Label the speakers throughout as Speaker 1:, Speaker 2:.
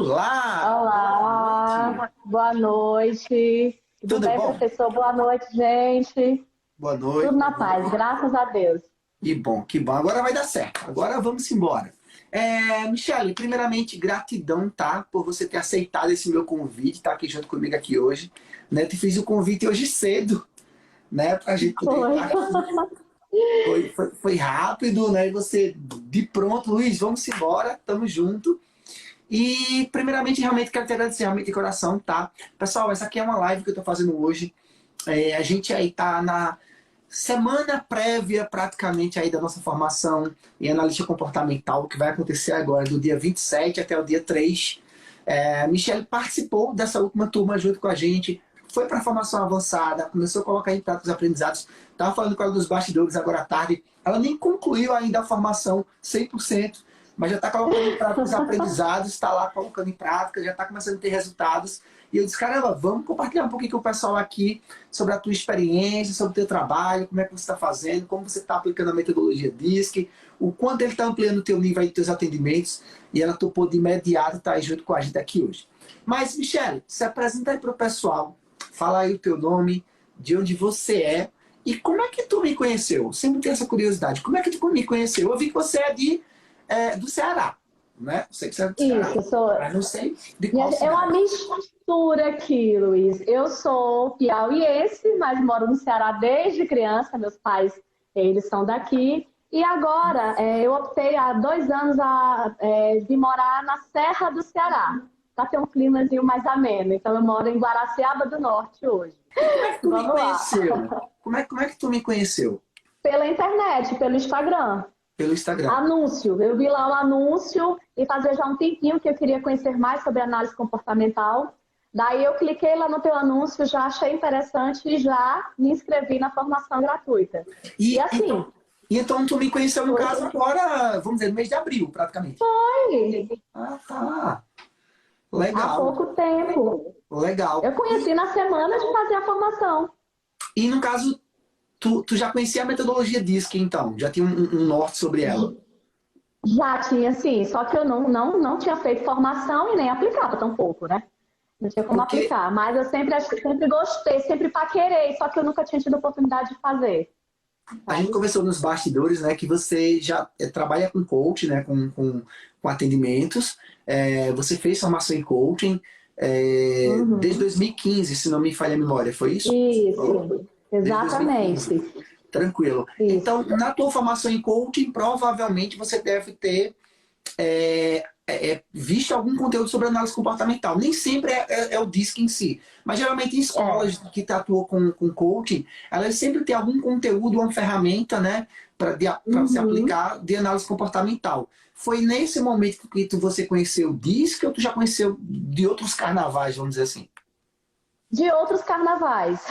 Speaker 1: Olá!
Speaker 2: Olá, boa noite. Tudo
Speaker 1: Tudo
Speaker 2: bem,
Speaker 1: bom?
Speaker 2: professor? Boa noite, gente.
Speaker 1: Boa
Speaker 2: Tudo
Speaker 1: noite,
Speaker 2: na
Speaker 1: boa
Speaker 2: paz,
Speaker 1: noite.
Speaker 2: graças a Deus.
Speaker 1: Que bom, que bom. Agora vai dar certo. Agora vamos embora. Michele, primeiramente, gratidão, tá? Por você ter aceitado esse meu convite, tá aqui junto comigo aqui hoje. Né? Te fiz o convite hoje cedo, né? Pra gente poder
Speaker 2: Foi.
Speaker 1: estar aqui. Foi rápido, né? E você, de pronto, Luiz, vamos embora, tamo junto. E, primeiramente, realmente quero te agradecer, realmente de coração, tá? Pessoal, essa aqui é uma live que eu tô fazendo hoje. A gente aí tá na semana prévia praticamente aí da nossa formação em analista comportamental, que vai acontecer agora do dia 27 até o dia 3. Michele participou dessa última turma junto com a gente, foi para a formação avançada, começou a colocar em prática os aprendizados. Estava falando com ela dos bastidores agora à tarde, ela nem concluiu ainda a formação 100%, mas já está colocando em prática os aprendizados, está lá colocando em prática, já está começando a ter resultados. E eu disse, caramba, vamos compartilhar um pouquinho com o pessoal aqui sobre a tua experiência, sobre o teu trabalho, como é que você está fazendo, como você está aplicando a metodologia DISC, o quanto ele está ampliando o teu nível aí dos teus atendimentos, e ela topou de imediato estar aí junto com a gente aqui hoje. Mas, Michele, se apresenta aí para o pessoal, fala aí o teu nome, de onde você é, e como é que tu me conheceu? Sempre tenho essa curiosidade, como é que tu me conheceu? Eu vi que você do Ceará, né? Sei que você é do Ceará,
Speaker 2: Isso, sou.
Speaker 1: mas não sei de qual
Speaker 2: É uma
Speaker 1: cidade.
Speaker 2: mistura aqui, Luiz. Eu sou piauiense, mas moro no Ceará desde criança. Meus pais, eles são daqui. E agora, eu optei há 2 anos de morar na Serra do Ceará, para ter um climazinho mais ameno. Então, eu moro em Guaraciaba do Norte hoje.
Speaker 1: E como é que tu me
Speaker 2: Vamos lá.
Speaker 1: conheceu? Como é que tu me conheceu?
Speaker 2: Pela internet, pelo Instagram.
Speaker 1: Pelo Instagram.
Speaker 2: Anúncio. Eu vi lá um anúncio e fazia já um tempinho que eu queria conhecer mais sobre análise comportamental. Daí eu cliquei lá no teu anúncio, já achei interessante e já me inscrevi na formação gratuita. E
Speaker 1: E
Speaker 2: assim,
Speaker 1: então, então tu me conheceu, no caso, agora, vamos dizer, no mês de abril, praticamente.
Speaker 2: foi
Speaker 1: Ah, tá.
Speaker 2: há
Speaker 1: Legal,
Speaker 2: pouco tempo.
Speaker 1: legal.
Speaker 2: Eu conheci na semana de fazer a formação.
Speaker 1: E no caso, tu já conhecia a metodologia DISC, então? Já tinha um norte sobre ela?
Speaker 2: Já tinha, sim, só que eu não tinha feito formação e nem aplicava tampouco, né? Não tinha como
Speaker 1: Porque
Speaker 2: aplicar, mas eu sempre gostei, sempre paquerei, só que eu nunca tinha tido oportunidade de fazer,
Speaker 1: a gente
Speaker 2: sabe?
Speaker 1: conversou nos bastidores, né, que você já trabalha com coach, né, com atendimentos. Você fez formação em coaching desde
Speaker 2: Uhum.
Speaker 1: 2015, se não me falha a memória, foi isso?
Speaker 2: Isso,
Speaker 1: Desde 2015.
Speaker 2: exatamente.
Speaker 1: Tranquilo. Então,
Speaker 2: Isso.
Speaker 1: na tua formação em coaching, provavelmente você deve ter visto algum conteúdo sobre análise comportamental. Nem sempre é o DISC em si, mas geralmente em
Speaker 2: É.
Speaker 1: escolas que atuam com coaching, elas sempre têm algum conteúdo, uma ferramenta, né, para você
Speaker 2: Uhum.
Speaker 1: aplicar de análise comportamental. Foi nesse momento que você conheceu o DISC ou tu já conheceu de outros carnavais, vamos dizer assim?
Speaker 2: De outros carnavais.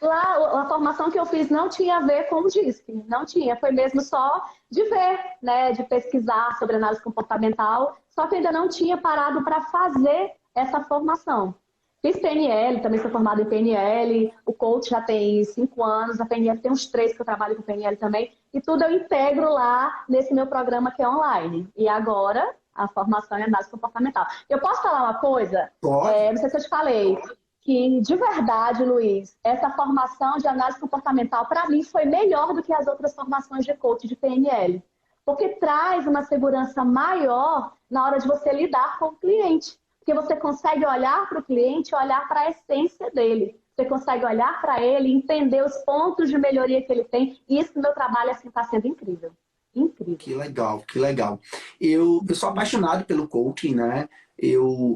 Speaker 2: Lá, a formação que eu fiz não tinha a ver com o DISC, não tinha, foi mesmo só de ver, né, de pesquisar sobre análise comportamental, só que ainda não tinha parado para fazer essa formação. Fiz PNL, também sou formada em PNL, o coach já tem 5 anos, a PNL tem uns 3 que eu trabalho com PNL também, e tudo eu integro lá nesse meu programa que é online. E agora, a formação em análise comportamental. Eu posso falar uma coisa?
Speaker 1: Pode.
Speaker 2: Não sei se eu te falei, que de verdade, Luiz, essa formação de análise comportamental, para mim, foi melhor do que as outras formações de coach de PNL. Porque traz uma segurança maior na hora de você lidar com o cliente. Porque você consegue olhar para o cliente, olhar para a essência dele. Você consegue olhar para ele, entender os pontos de melhoria que ele tem. E isso no meu trabalho assim está sendo incrível. Incrível.
Speaker 1: Que legal, que legal. Eu sou apaixonado pelo coaching, né?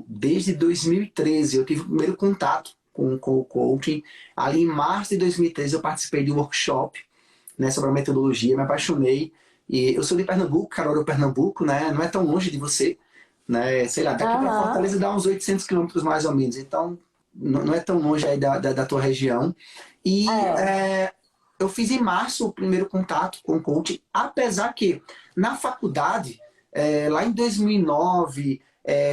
Speaker 1: Desde 2013, eu tive o primeiro contato com o coaching. Ali em março de 2013, eu participei de um workshop, né, sobre a metodologia, me apaixonei. E eu sou de Pernambuco, Caruaru, Pernambuco, né? Não é tão longe de você, né? Sei lá, daqui para
Speaker 2: Aham.
Speaker 1: Fortaleza dá uns 800 quilômetros mais ou menos. Então, não é tão longe aí da tua região. E
Speaker 2: É.
Speaker 1: eu fiz em março o primeiro contato com o coaching, apesar que na faculdade, lá em 2009,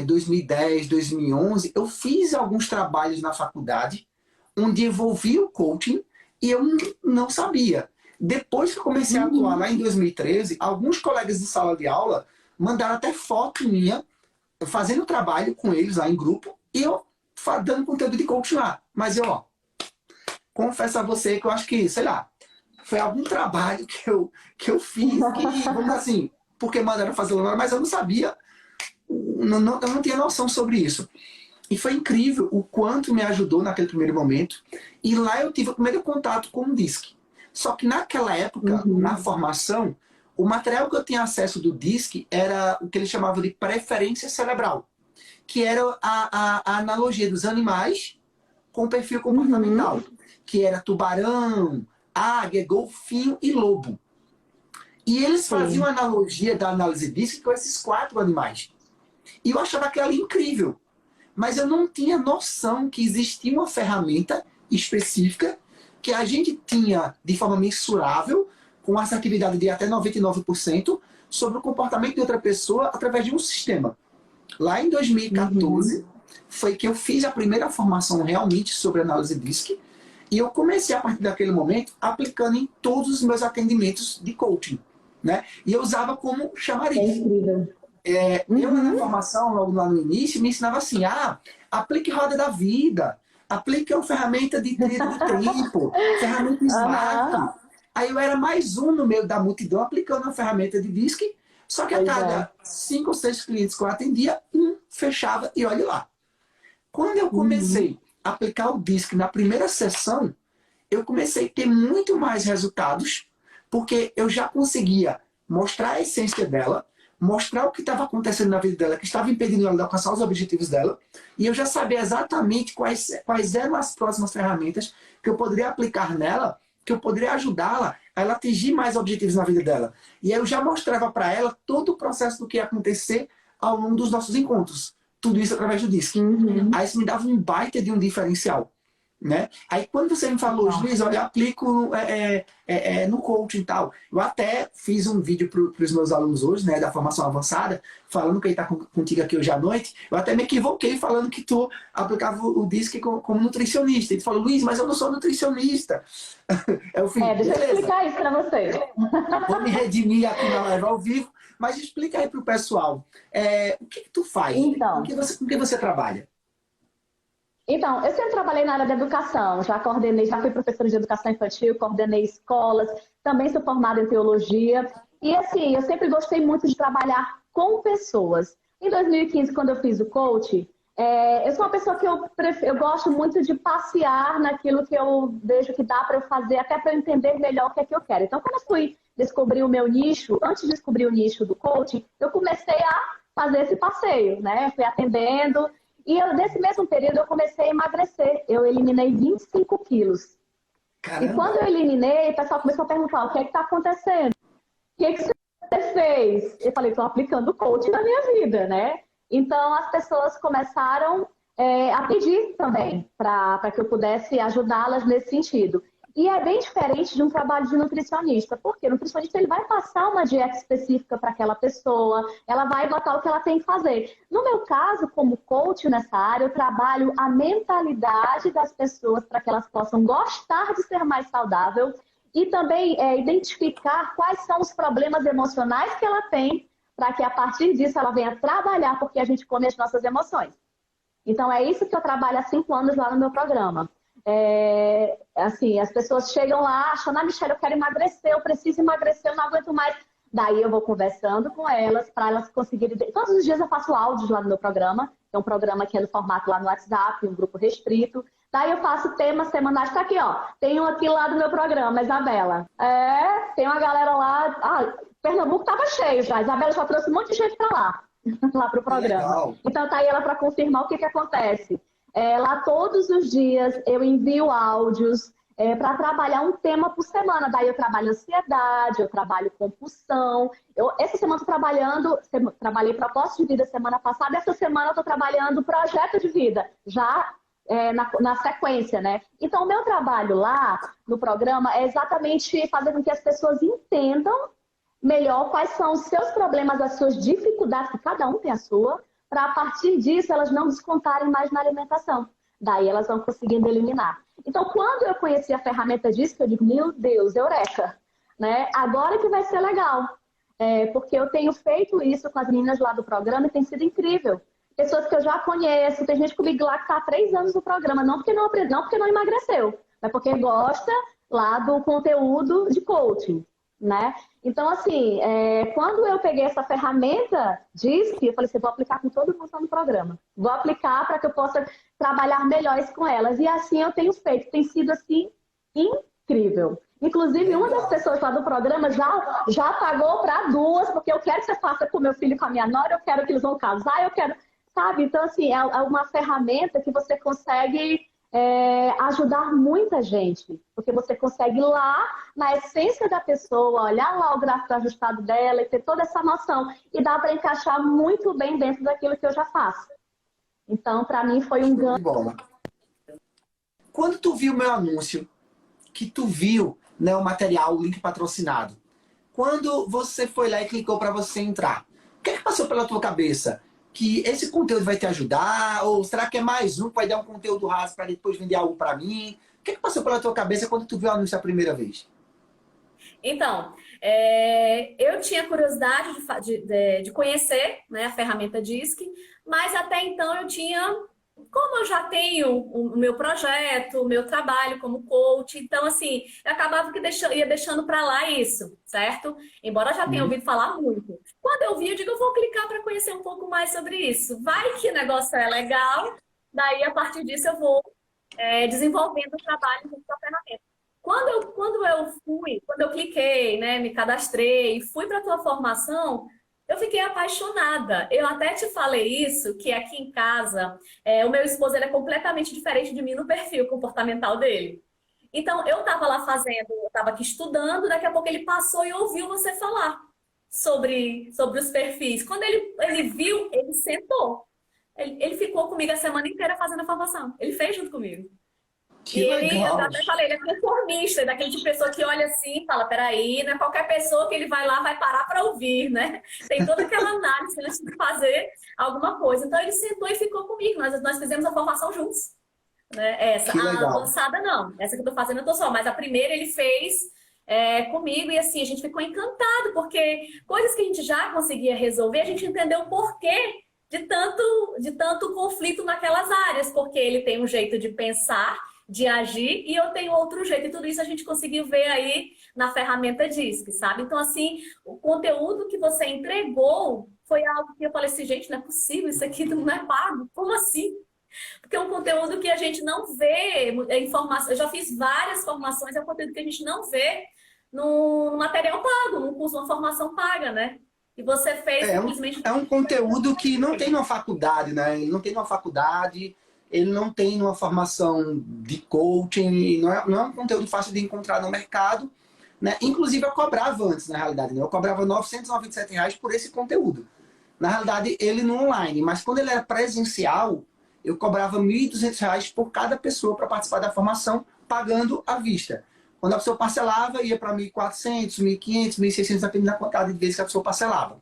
Speaker 1: 2010, 2011, eu fiz alguns trabalhos na faculdade onde envolvi o coaching e eu não sabia. Depois que eu comecei a atuar
Speaker 2: Uhum.
Speaker 1: lá em 2013, alguns colegas de sala de aula mandaram até foto minha fazendo trabalho com eles lá em grupo e eu dando conteúdo de coaching lá. Mas eu, ó, confesso a você que eu acho que, sei lá, foi algum trabalho que eu fiz que, vamos dizer assim, porque mandaram fazer lá, mas eu não sabia, eu não tinha noção sobre isso. E foi incrível o quanto me ajudou naquele primeiro momento. E lá eu tive o primeiro contato com o DISC. Só que naquela época, na formação, o material que eu tinha acesso do DISC era o que eles chamavam de preferência cerebral, que era a analogia dos animais com o perfil comportamental, que era tubarão, águia, golfinho e lobo. E eles faziam a analogia da análise DISC com esses 4 animais. E eu achava aquilo ali incrível. Mas eu não tinha noção que existia uma ferramenta específica que a gente tinha de forma mensurável, com assertividade de até 99%, sobre o comportamento de outra pessoa através de um sistema. Lá em 2014, foi que eu fiz a primeira formação realmente sobre análise DISC, e eu comecei, a partir daquele momento, aplicando em todos os meus atendimentos de coaching, né? E eu usava como chamariz.
Speaker 2: É incrível.
Speaker 1: Eu, na formação, logo lá no início, me ensinava assim, aplique roda da vida, aplique uma ferramenta de trilha de tempo, ferramenta Smart. Aí eu era mais um no meio da multidão aplicando uma ferramenta de DISC, só que a cada 5 ou 6 clientes que eu atendia, um fechava e olha lá. Quando eu comecei a aplicar o DISC na primeira sessão, eu comecei a ter muito mais resultados, porque eu já conseguia mostrar a essência dela, mostrar o que estava acontecendo na vida dela, que estava impedindo ela de alcançar os objetivos dela, e eu já sabia exatamente quais eram as próximas ferramentas que eu poderia aplicar nela, que eu poderia ajudá-la a ela atingir mais objetivos na vida dela. E aí eu já mostrava para ela todo o processo do que ia acontecer ao longo dos nossos encontros. Tudo isso através do DISC. Aí isso me dava um baita de um diferencial. Né? Aí quando você me falou, Luiz, olha, eu aplico no coaching e tal. Eu até fiz um vídeo para os meus alunos hoje, né, da formação avançada, falando que ele está contigo aqui hoje à noite. Eu até me equivoquei falando que tu aplicava o DISC como nutricionista. E tu falou, Luiz, mas eu não sou nutricionista. Eu fiz,
Speaker 2: deixa eu explicar isso para você.
Speaker 1: Vou me redimir aqui na live ao vivo, mas explica aí para o pessoal. O que tu faz?
Speaker 2: Então,
Speaker 1: Com que você trabalha?
Speaker 2: Então, eu sempre trabalhei na área da educação, já fui professora de educação infantil, coordenei escolas, também sou formada em teologia. E assim, eu sempre gostei muito de trabalhar com pessoas. Em 2015, quando eu fiz o coach, eu sou uma pessoa que eu gosto muito de passear naquilo que eu vejo que dá para eu fazer, até para eu entender melhor o que é que eu quero. Então, quando eu fui descobrir o meu nicho, antes de descobrir o nicho do coaching, eu comecei a fazer esse passeio, né? Fui atendendo. E nesse mesmo período eu comecei a emagrecer. Eu eliminei 25 quilos. Caramba. E quando eu eliminei, o pessoal começou a perguntar, o que é que está acontecendo? O que é que você fez? Eu falei, estou aplicando o coaching na minha vida, né? Então as pessoas começaram a pedir também para que eu pudesse ajudá-las nesse sentido. E é bem diferente de um trabalho de nutricionista, porque o nutricionista ele vai passar uma dieta específica para aquela pessoa, ela vai botar o que ela tem que fazer. No meu caso, como coach nessa área, eu trabalho a mentalidade das pessoas para que elas possam gostar de ser mais saudável e também identificar quais são os problemas emocionais que ela tem, para que a partir disso ela venha trabalhar, porque a gente come as nossas emoções. Então é isso que eu trabalho há 5 anos lá no meu programa. Assim, as pessoas chegam lá achando, Michelle, eu quero emagrecer, eu preciso emagrecer, eu não aguento mais. Daí eu vou conversando com elas para elas conseguirem... Todos os dias eu faço áudios lá no meu programa, é um programa que é no formato lá no WhatsApp, um grupo restrito. Daí eu faço temas semanais, tá aqui, ó. Tem um aqui lá do meu programa, Isabela. Tem uma galera lá... Pernambuco tava cheio já, Isabela já trouxe um monte de gente para lá pro programa. Legal. Então tá aí ela para confirmar o que acontece. Lá todos os dias eu envio áudios para trabalhar um tema por semana. Daí eu trabalho ansiedade, eu trabalho compulsão. Essa semana eu estou trabalhei propósito de vida semana passada. Essa semana eu estou trabalhando projeto de vida, já na sequência, né? Então o meu trabalho lá no programa é exatamente fazer com que as pessoas entendam melhor quais são os seus problemas, as suas dificuldades, que cada um tem a sua, para a partir disso elas não descontarem mais na alimentação. Daí elas vão conseguindo eliminar. Então, quando eu conheci a ferramenta disso, eu digo, meu Deus, eureka! Né? Agora que vai ser legal. porque eu tenho feito isso com as meninas lá do programa e tem sido incrível. Pessoas que eu já conheço, tem gente comigo lá que está há 3 anos no programa, não porque não emagreceu, mas porque gosta lá do conteúdo de coaching, né? Então, assim, quando eu peguei essa ferramenta DISC, eu falei assim, vou aplicar com todo mundo que tá no programa. Vou aplicar para que eu possa trabalhar melhor isso com elas. E assim eu tenho feito. Tem sido, assim, incrível. Inclusive, uma das pessoas lá do programa já pagou para 2, porque eu quero que você faça com meu filho e com a minha nora, eu quero que eles vão casar, eu quero... Sabe? Então, assim, é uma ferramenta que você consegue ajudar muita gente. Porque você consegue ir lá, na essência da pessoa, olhar lá o gráfico ajustado dela e ter toda essa noção. E dá para encaixar muito bem dentro daquilo que eu já faço. Então, para mim, foi um ganho.
Speaker 1: Bola. Quando tu viu meu anúncio, que tu viu, né, o material, o link patrocinado, quando você foi lá e clicou para você entrar, o que é que passou pela tua cabeça? Que esse conteúdo vai te ajudar? Ou será que é mais um que vai dar um conteúdo raso para depois vender algo para mim? O que é que passou pela tua cabeça quando tu viu o anúncio a primeira vez?
Speaker 3: Então, eu tinha curiosidade de conhecer, né, a ferramenta DISC, mas até então eu tinha, como eu já tenho o meu projeto, o meu trabalho como coach, então assim, eu acabava que ia deixando para lá isso, certo? Embora eu já tenha ouvido falar muito. Quando eu vi, eu digo, eu vou clicar para conhecer um pouco mais sobre isso. Vai que o negócio é legal, daí a partir disso eu vou desenvolvendo o trabalho com a ferramenta. Quando eu cliquei, né, me cadastrei, fui para a tua formação, eu fiquei apaixonada. Eu até te falei isso, que aqui em casa, o meu esposo ele é completamente diferente de mim no perfil comportamental dele. Então, eu estava lá fazendo, eu estava aqui estudando, daqui a pouco ele passou e ouviu você falar sobre os perfis. Quando ele viu, ele sentou. Ele ficou comigo a semana inteira fazendo a formação. Ele fez junto comigo.
Speaker 1: Que
Speaker 3: E
Speaker 1: legal.
Speaker 3: eu até falei, ele é conformista, daquele tipo de pessoa que olha assim e fala, peraí, não é qualquer pessoa que ele vai lá, vai parar para ouvir, né? Tem toda aquela análise antes de fazer alguma coisa. Então ele sentou e ficou comigo, nós fizemos a formação juntos. Né?
Speaker 1: Que
Speaker 3: A
Speaker 1: legal.
Speaker 3: avançada não, essa que eu tô fazendo eu tô só, mas a primeira ele fez comigo e assim, a gente ficou encantado, porque coisas que a gente já conseguia resolver, a gente entendeu o porquê de tanto conflito naquelas áreas, porque ele tem um jeito de pensar, de agir, e eu tenho outro jeito. E tudo isso a gente conseguiu ver aí na ferramenta DISC, sabe? Então, assim, o conteúdo que você entregou foi algo que eu falei assim, gente, não é possível, isso aqui não é pago. Como assim? Porque é um conteúdo que a gente não vê, informação. Eu já fiz várias formações, é um conteúdo que a gente não vê no material pago, num curso, uma formação paga, né? E você fez simplesmente...
Speaker 1: É um conteúdo que não tem numa faculdade, né? Ele não tem numa faculdade... Ele não tem uma formação de coaching, não é um conteúdo fácil de encontrar no mercado, né? Inclusive eu cobrava antes, na realidade, né? Eu cobrava R$ 997 por esse conteúdo. Na realidade, ele no online, mas quando ele era presencial, eu cobrava R$ 1.200 por cada pessoa para participar da formação, pagando à vista. Quando a pessoa parcelava, ia para 1.400, 1.500, 1.600, dependendo da quantidade de vezes que a pessoa parcelava.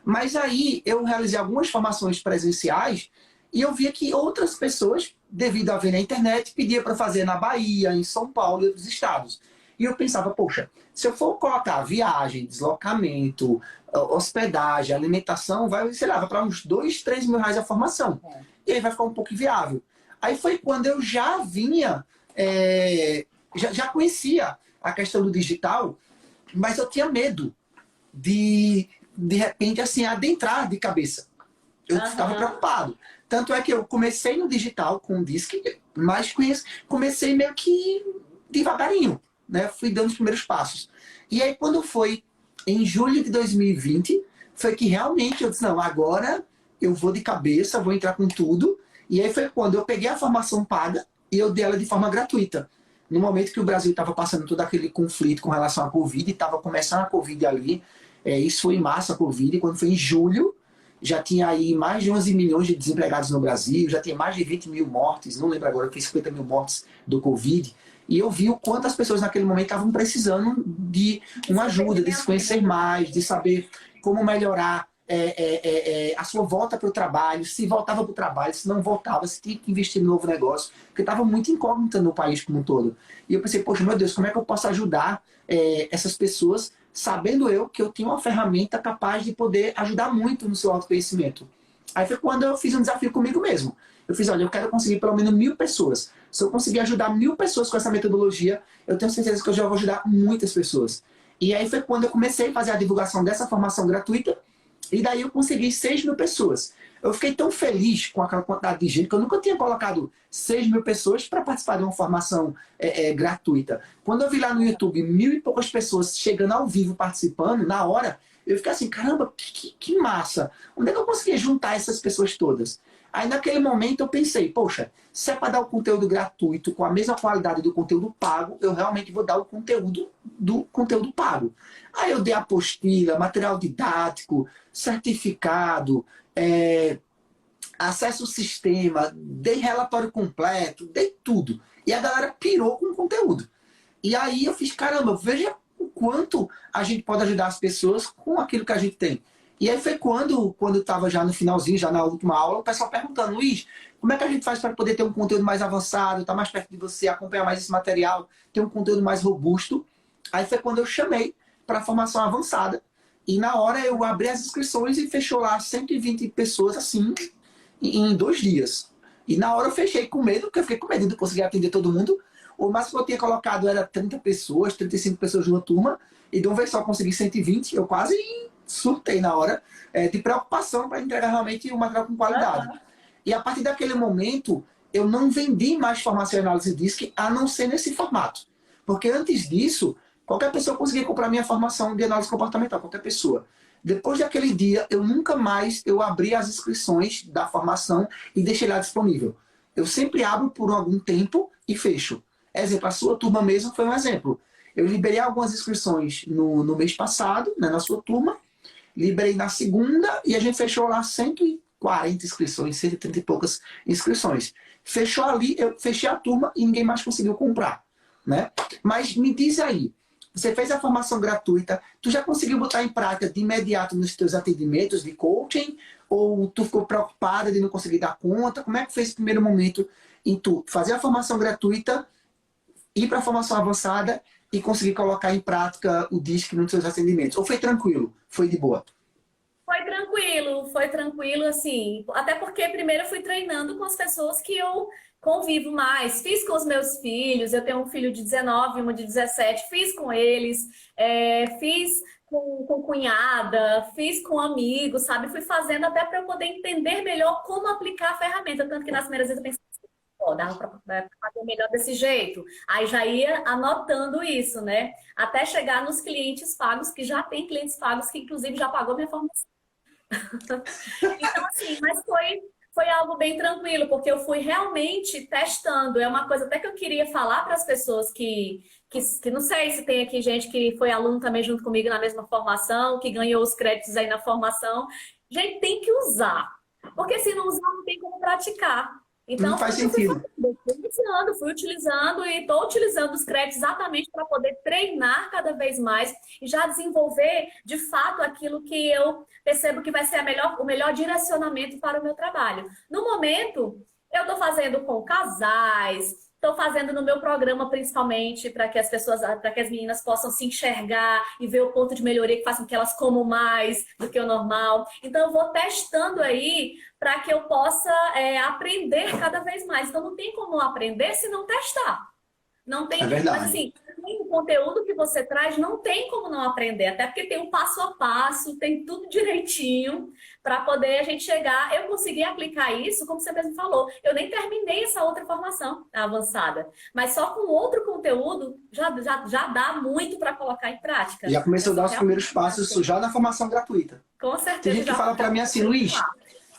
Speaker 1: Mas aí eu realizei algumas formações presenciais e eu via que outras pessoas, devido a ver na internet, pediam para fazer na Bahia, em São Paulo e outros estados. E eu pensava, poxa, se eu for colocar viagem, deslocamento, hospedagem, alimentação, vai, sei lá, vai para uns 2, 3 mil reais a formação. E aí vai ficar um pouco inviável. Aí foi quando eu já vinha, já conhecia a questão do digital, mas eu tinha medo de repente, assim, adentrar de cabeça. Eu estava preocupado. Tanto é que eu comecei no digital com o DISC, mas comecei meio que devagarinho, né? Fui dando os primeiros passos. E aí, quando foi em julho de 2020, foi que realmente eu disse, não, agora eu vou de cabeça, vou entrar com tudo. E aí foi quando eu peguei a formação paga e eu dei ela de forma gratuita. No momento que o Brasil estava passando todo aquele conflito com relação à Covid, estava começando a Covid ali, isso foi em março, a Covid, e quando foi em julho, já tinha aí mais de 11 milhões de desempregados no Brasil, já tinha mais de 20 mil mortes, não lembro agora, foi 50 mil mortes do Covid. E eu vi o quanto as pessoas naquele momento estavam precisando de uma ajuda, de se conhecer mais, de saber como melhorar a sua volta para o trabalho, se voltava para o trabalho, se não voltava, se tinha que investir no novo negócio, porque estava muito incógnita no país como um todo. E eu pensei, poxa, meu Deus, como é que eu posso ajudar essas pessoas sabendo eu que eu tinha uma ferramenta capaz de poder ajudar muito no seu autoconhecimento. Aí foi quando eu fiz um desafio comigo mesmo. Eu fiz, olha, eu quero conseguir pelo menos 1000 pessoas. Se eu conseguir ajudar 1000 pessoas com essa metodologia, eu tenho certeza que eu já vou ajudar muitas pessoas. E aí foi quando eu comecei a fazer a divulgação dessa formação gratuita, e daí eu consegui 6.000 pessoas. Eu fiquei tão feliz com aquela quantidade de gente que eu nunca tinha colocado 6.000 pessoas para participar de uma formação gratuita. Quando eu vi lá no YouTube 1000 e poucas pessoas chegando ao vivo participando, na hora, eu fiquei assim, caramba, que massa! Onde é que eu consegui juntar essas pessoas todas? Aí naquele momento eu pensei, poxa, se é para dar o conteúdo gratuito com a mesma qualidade do conteúdo pago, eu realmente vou dar o conteúdo do conteúdo pago. Aí eu dei apostila, material didático, certificado, acesso ao sistema, dei relatório completo, dei tudo. E a galera pirou com o conteúdo. E aí eu fiz, caramba, veja o quanto a gente pode ajudar as pessoas com aquilo que a gente tem. E aí foi quando eu estava já no finalzinho, já na última aula, o pessoal perguntando, Luiz, como é que a gente faz para poder ter um conteúdo mais avançado, estar mais perto de você, acompanhar mais esse material, ter um conteúdo mais robusto? Aí foi quando eu chamei para a formação avançada. E na hora eu abri as inscrições e fechou lá 120 pessoas assim, em 2 dias. E na hora eu fechei com medo, porque eu fiquei com medo de não conseguir atender todo mundo. O máximo que eu tinha colocado era 30 pessoas, 35 pessoas numa turma. E de uma vez só consegui 120, eu quase surtei na hora, de preocupação para entregar realmente o material com qualidade. E a partir daquele momento, eu não vendi mais formação em análise DISC, a não ser nesse formato. Porque antes disso, qualquer pessoa conseguia comprar minha formação de análise comportamental, qualquer pessoa. Depois daquele dia, eu nunca mais abri as inscrições da formação e deixei lá disponível. Eu sempre abro por algum tempo e fecho. Exemplo, a sua turma mesmo foi um exemplo. Eu liberei algumas inscrições no mês passado, né, na sua turma, liberei na segunda e a gente fechou lá 140 inscrições, 130 e poucas inscrições. Fechou ali, eu fechei a turma e ninguém mais conseguiu comprar, né? Mas me diz aí, você fez a formação gratuita, tu já conseguiu botar em prática de imediato nos teus atendimentos de coaching? Ou tu ficou preocupada de não conseguir dar conta? Como é que foi esse primeiro momento em tu fazer a formação gratuita, ir para a formação avançada e conseguir colocar em prática o DISC nos seus atendimentos? Ou foi tranquilo? Foi de boa?
Speaker 3: Foi tranquilo, assim. Até porque primeiro eu fui treinando com as pessoas que eu convivo mais. Fiz com os meus filhos, eu tenho um filho de 19 e uma de 17, fiz com eles, fiz com cunhada, fiz com amigos, sabe? Fui fazendo até para eu poder entender melhor como aplicar a ferramenta. Tanto que nas primeiras vezes eu pensei, pô, dava para fazer melhor desse jeito. Aí já ia anotando isso, né? Até chegar nos clientes pagos, que já tem clientes pagos que inclusive já pagou minha formação. Então, assim, mas foi algo bem tranquilo, porque eu fui realmente testando. É uma coisa até que eu queria falar para as pessoas que não sei se tem aqui gente que foi aluno também junto comigo na mesma formação, que ganhou os créditos aí na formação. Gente, tem que usar, porque se não usar, não tem como praticar. Então,
Speaker 1: Não faz sentido.
Speaker 3: fui utilizando e estou utilizando os créditos exatamente para poder treinar cada vez mais e já desenvolver, de fato, aquilo que eu percebo que vai ser o melhor direcionamento para o meu trabalho. No momento, eu estou fazendo com casais, estou fazendo no meu programa, principalmente, para que as meninas possam se enxergar e ver o ponto de melhoria que faça com que elas comam mais do que o normal. Então, eu vou testando aí para que eu possa aprender cada vez mais. Então, não tem como aprender se não testar. Não tem,
Speaker 1: É verdade.
Speaker 3: mas assim, o conteúdo que você traz não tem como não aprender, até porque tem um passo a passo, tem tudo direitinho para poder a gente chegar. Eu consegui aplicar isso, como você mesmo falou. Eu nem terminei essa outra formação avançada, mas só com outro conteúdo já dá muito para colocar em prática.
Speaker 1: Já começou a dar os primeiros passos já na formação gratuita.
Speaker 3: Com certeza.
Speaker 1: Tem gente que fala para mim assim, Luiz,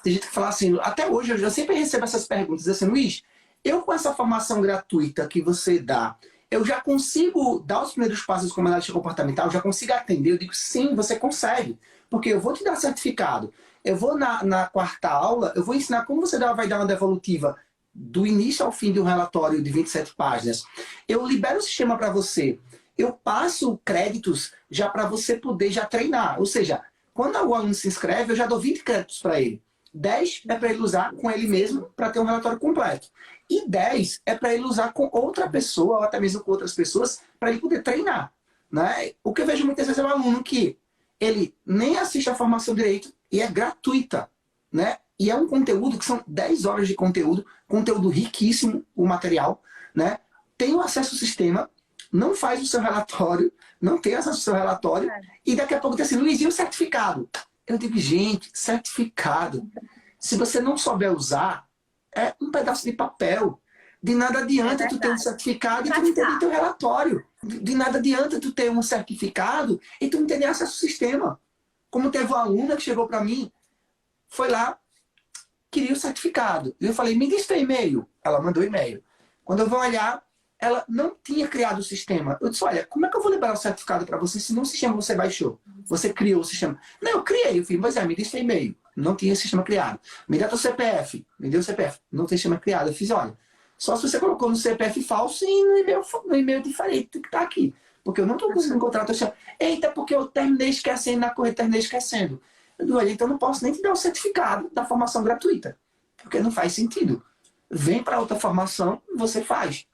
Speaker 1: tem gente que fala assim, até hoje eu sempre recebo essas perguntas, assim, Luiz, eu com essa formação gratuita que você dá, eu já consigo dar os primeiros passos como análise comportamental, eu já consigo atender? Eu digo, sim, você consegue, porque eu vou te dar certificado. Eu vou na quarta aula, eu vou ensinar como você vai dar uma devolutiva do início ao fim de um relatório de 27 páginas. Eu libero o sistema para você. Eu passo créditos já para você poder já treinar. Ou seja, quando o aluno se inscreve, eu já dou 20 créditos para ele. 10 é para ele usar com ele mesmo para ter um relatório completo. E 10 é para ele usar com outra pessoa, ou até mesmo com outras pessoas, para ele poder treinar. né? O que eu vejo muitas vezes é um aluno que ele nem assiste a formação direito e é gratuita, né? E é um conteúdo que são 10 horas de conteúdo, conteúdo riquíssimo, o material, né? Tem o acesso ao sistema, não faz o seu relatório, não tem acesso ao seu relatório, e daqui a pouco tem assim, Luiz, e o certificado? Eu digo, gente, certificado, se você não souber usar, é um pedaço de papel. De nada adianta tu ter um certificado e tu não ter teu relatório. De nada adianta tu ter um certificado e tu não ter nem acesso ao sistema. Como teve uma aluna que chegou para mim, foi lá, queria o certificado. E eu falei, me diz teu e-mail. Ela mandou e-mail. Quando eu vou olhar, ela não tinha criado o sistema. Eu disse, olha, como é que eu vou liberar o certificado para você se não o sistema você baixou? Você criou o sistema. Não, eu criei. Eu falei, mas me diz teu e-mail. Não tinha sistema criado. Me dá teu CPF. Me deu o CPF. Não tem sistema criado. Eu fiz, olha, só se você colocou no CPF falso e no e-mail diferente que tá aqui. Porque eu não estou conseguindo encontrar o teu sistema. Eita, porque eu terminei esquecendo na corrida, terminei esquecendo. Eu digo, olha, então eu não posso nem te dar o certificado da formação gratuita. Porque não faz sentido. Vem para outra formação e você faz.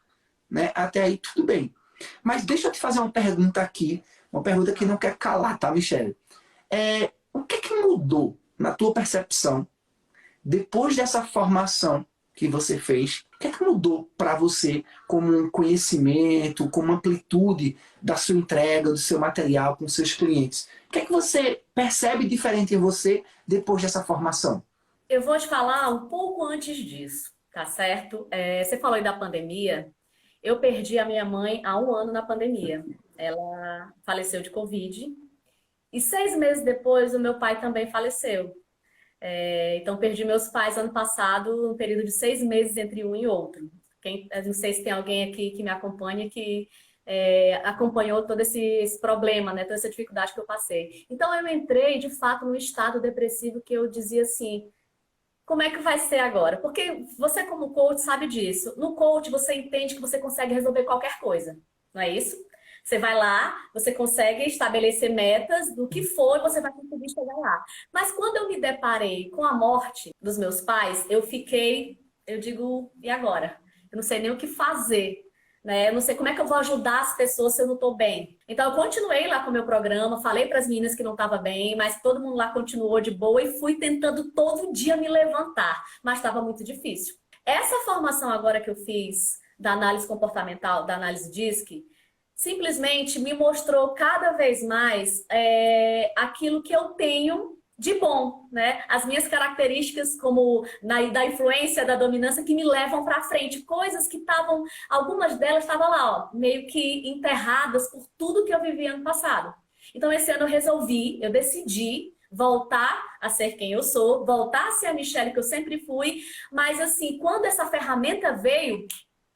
Speaker 1: Né? Até aí tudo bem. Mas deixa eu te fazer uma pergunta aqui. Uma pergunta que não quer calar, tá, Michele? O que mudou na tua percepção depois dessa formação que você fez? O que mudou para você como um conhecimento, como amplitude da sua entrega, do seu material com seus clientes? O que você percebe diferente em você depois dessa formação?
Speaker 3: Eu vou te falar um pouco antes disso, tá certo? Você falou aí da pandemia. Eu perdi a minha mãe há 1 ano na pandemia. Ela faleceu de Covid. E 6 meses depois, o meu pai também faleceu. Então, perdi meus pais ano passado, um período de 6 meses entre um e outro. Não sei se tem alguém aqui que me acompanha que acompanhou todo esse problema, né? Toda essa dificuldade que eu passei. Então, eu entrei, de fato, num estado depressivo que eu dizia assim, como é que vai ser agora? Porque você, como coach, sabe disso. No coach, você entende que você consegue resolver qualquer coisa, não é isso? Você vai lá, você consegue estabelecer metas do que for e você vai conseguir chegar lá. Mas quando eu me deparei com a morte dos meus pais, eu digo, e agora? Eu não sei nem o que fazer, né? Eu não sei como é que eu vou ajudar as pessoas se eu não estou bem. Então eu continuei lá com o meu programa, falei para as meninas que não estava bem, mas todo mundo lá continuou de boa e fui tentando todo dia me levantar, mas estava muito difícil. Essa formação agora que eu fiz da análise comportamental, da análise DISC, simplesmente me mostrou cada vez mais aquilo que eu tenho de bom, né? As minhas características como da influência, da dominância que me levam para frente, coisas que estavam, algumas delas estavam lá, ó, meio que enterradas por tudo que eu vivi ano passado. Então esse ano eu decidi voltar a ser quem eu sou, voltar a ser a Michele que eu sempre fui, mas assim, quando essa ferramenta veio,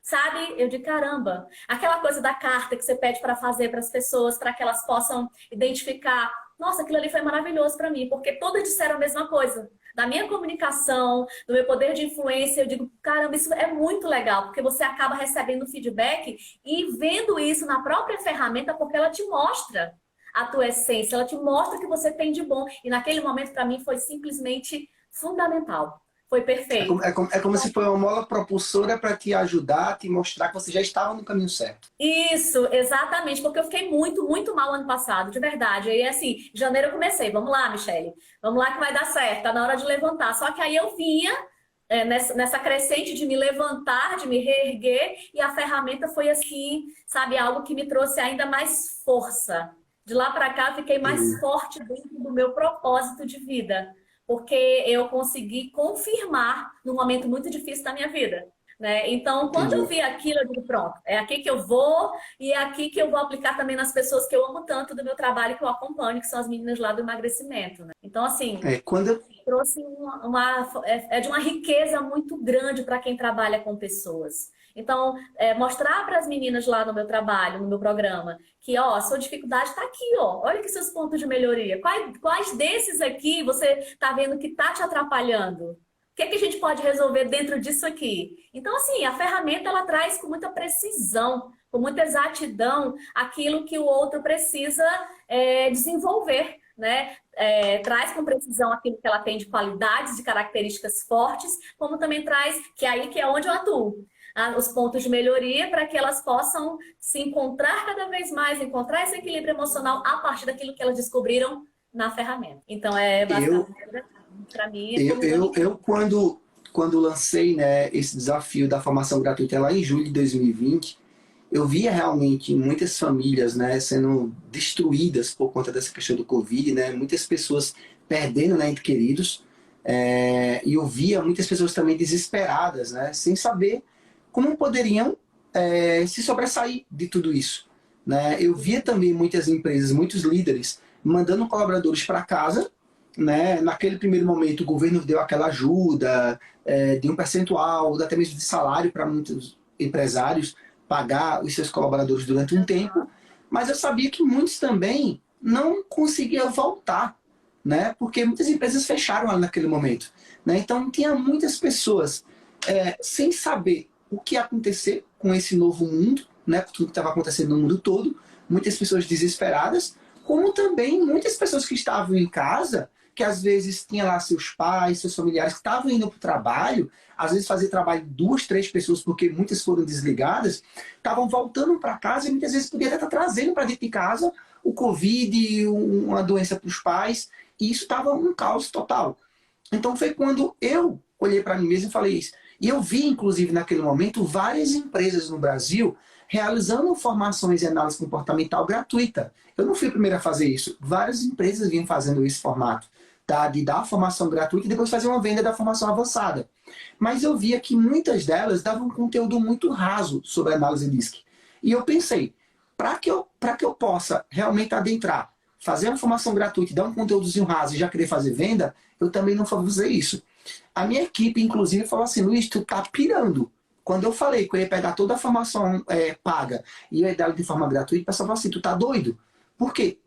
Speaker 3: sabe, eu de caramba, aquela coisa da carta que você pede para fazer para as pessoas, para que elas possam identificar, nossa, aquilo ali foi maravilhoso para mim, porque todas disseram a mesma coisa. Da minha comunicação, do meu poder de influência, eu digo, caramba, isso é muito legal, porque você acaba recebendo feedback e vendo isso na própria ferramenta, porque ela te mostra a tua essência, ela te mostra o que você tem de bom. E naquele momento, para mim, foi simplesmente fundamental. Foi perfeito.
Speaker 1: É como se foi uma mola propulsora para te ajudar, te mostrar que você já estava no caminho certo.
Speaker 3: Isso, exatamente, porque eu fiquei muito, muito mal ano passado, de verdade. Aí, assim, em janeiro eu comecei, vamos lá, Michele, vamos lá que vai dar certo, tá na hora de levantar. Só que aí eu vinha nessa crescente de me levantar, de me reerguer, e a ferramenta foi assim, sabe, algo que me trouxe ainda mais força. De lá para cá, eu fiquei mais forte dentro do meu propósito de vida. Porque eu consegui confirmar num momento muito difícil da minha vida, né? Então, quando eu vi aquilo, eu digo, pronto, é aqui que eu vou e é aqui que eu vou aplicar também nas pessoas que eu amo tanto do meu trabalho, que eu acompanho, que são as meninas lá do emagrecimento, né? Então, assim, trouxe de uma riqueza muito grande para quem trabalha com pessoas. Então, mostrar para as meninas lá no meu trabalho, no meu programa, que, ó, a sua dificuldade está aqui, ó. Olha aqui seus pontos de melhoria. Quais desses aqui você está vendo que está te atrapalhando? O que a gente pode resolver dentro disso aqui? Então, assim, a ferramenta, ela traz com muita precisão, com muita exatidão, aquilo que o outro precisa desenvolver, né? Traz com precisão aquilo que ela tem de qualidades, de características fortes, como também traz, que é aí que é onde eu atuo. os pontos de melhoria para que elas possam se encontrar cada vez mais, encontrar esse equilíbrio emocional a partir daquilo que elas descobriram na ferramenta. Então, é
Speaker 1: Eu,
Speaker 3: bastante, para mim,
Speaker 1: quando lancei, né, esse desafio da formação gratuita lá em julho de 2020, eu via realmente muitas famílias, né, sendo destruídas por conta dessa questão do Covid, né, muitas pessoas perdendo, né, entes queridos, e eu via muitas pessoas também desesperadas, né, sem saber como poderiam se sobressair de tudo isso, né. Eu via também muitas empresas, muitos líderes mandando colaboradores para casa, né. Naquele primeiro momento o governo deu aquela ajuda de um percentual, até mesmo de salário para muitos empresários, pagar os seus colaboradores durante um tempo, mas eu sabia que muitos também não conseguiam voltar, né? Porque muitas empresas fecharam ali naquele momento, né? Então tinha muitas pessoas sem saber o que ia acontecer com esse novo mundo, né? Com tudo que estava acontecendo no mundo todo, muitas pessoas desesperadas, como também muitas pessoas que estavam em casa, que às vezes tinha lá seus pais, seus familiares que estavam indo para o trabalho, às vezes fazia trabalho de 2, 3 pessoas, porque muitas foram desligadas, estavam voltando para casa e muitas vezes podia estar trazendo para dentro de casa o Covid, uma doença para os pais, e isso estava um caos total. Então foi quando eu olhei para mim mesmo e falei isso. E eu vi, inclusive, naquele momento, várias empresas no Brasil realizando formações em análise comportamental gratuita. Eu não fui a primeira a fazer isso. Várias empresas vinham fazendo esse formato, tá? De dar a formação gratuita e depois fazer uma venda da formação avançada. Mas eu via que muitas delas davam um conteúdo muito raso sobre a análise DISC. E eu pensei, para que eu possa realmente adentrar, fazer uma formação gratuita e dar um conteúdozinho raso e já querer fazer venda, eu também não vou fazer isso. A minha equipe, inclusive, falou assim, Luiz, tu tá pirando. Quando eu falei que eu ia pegar toda a formação paga e ia dar de forma gratuita, o pessoal falou assim, tu tá doido? Porque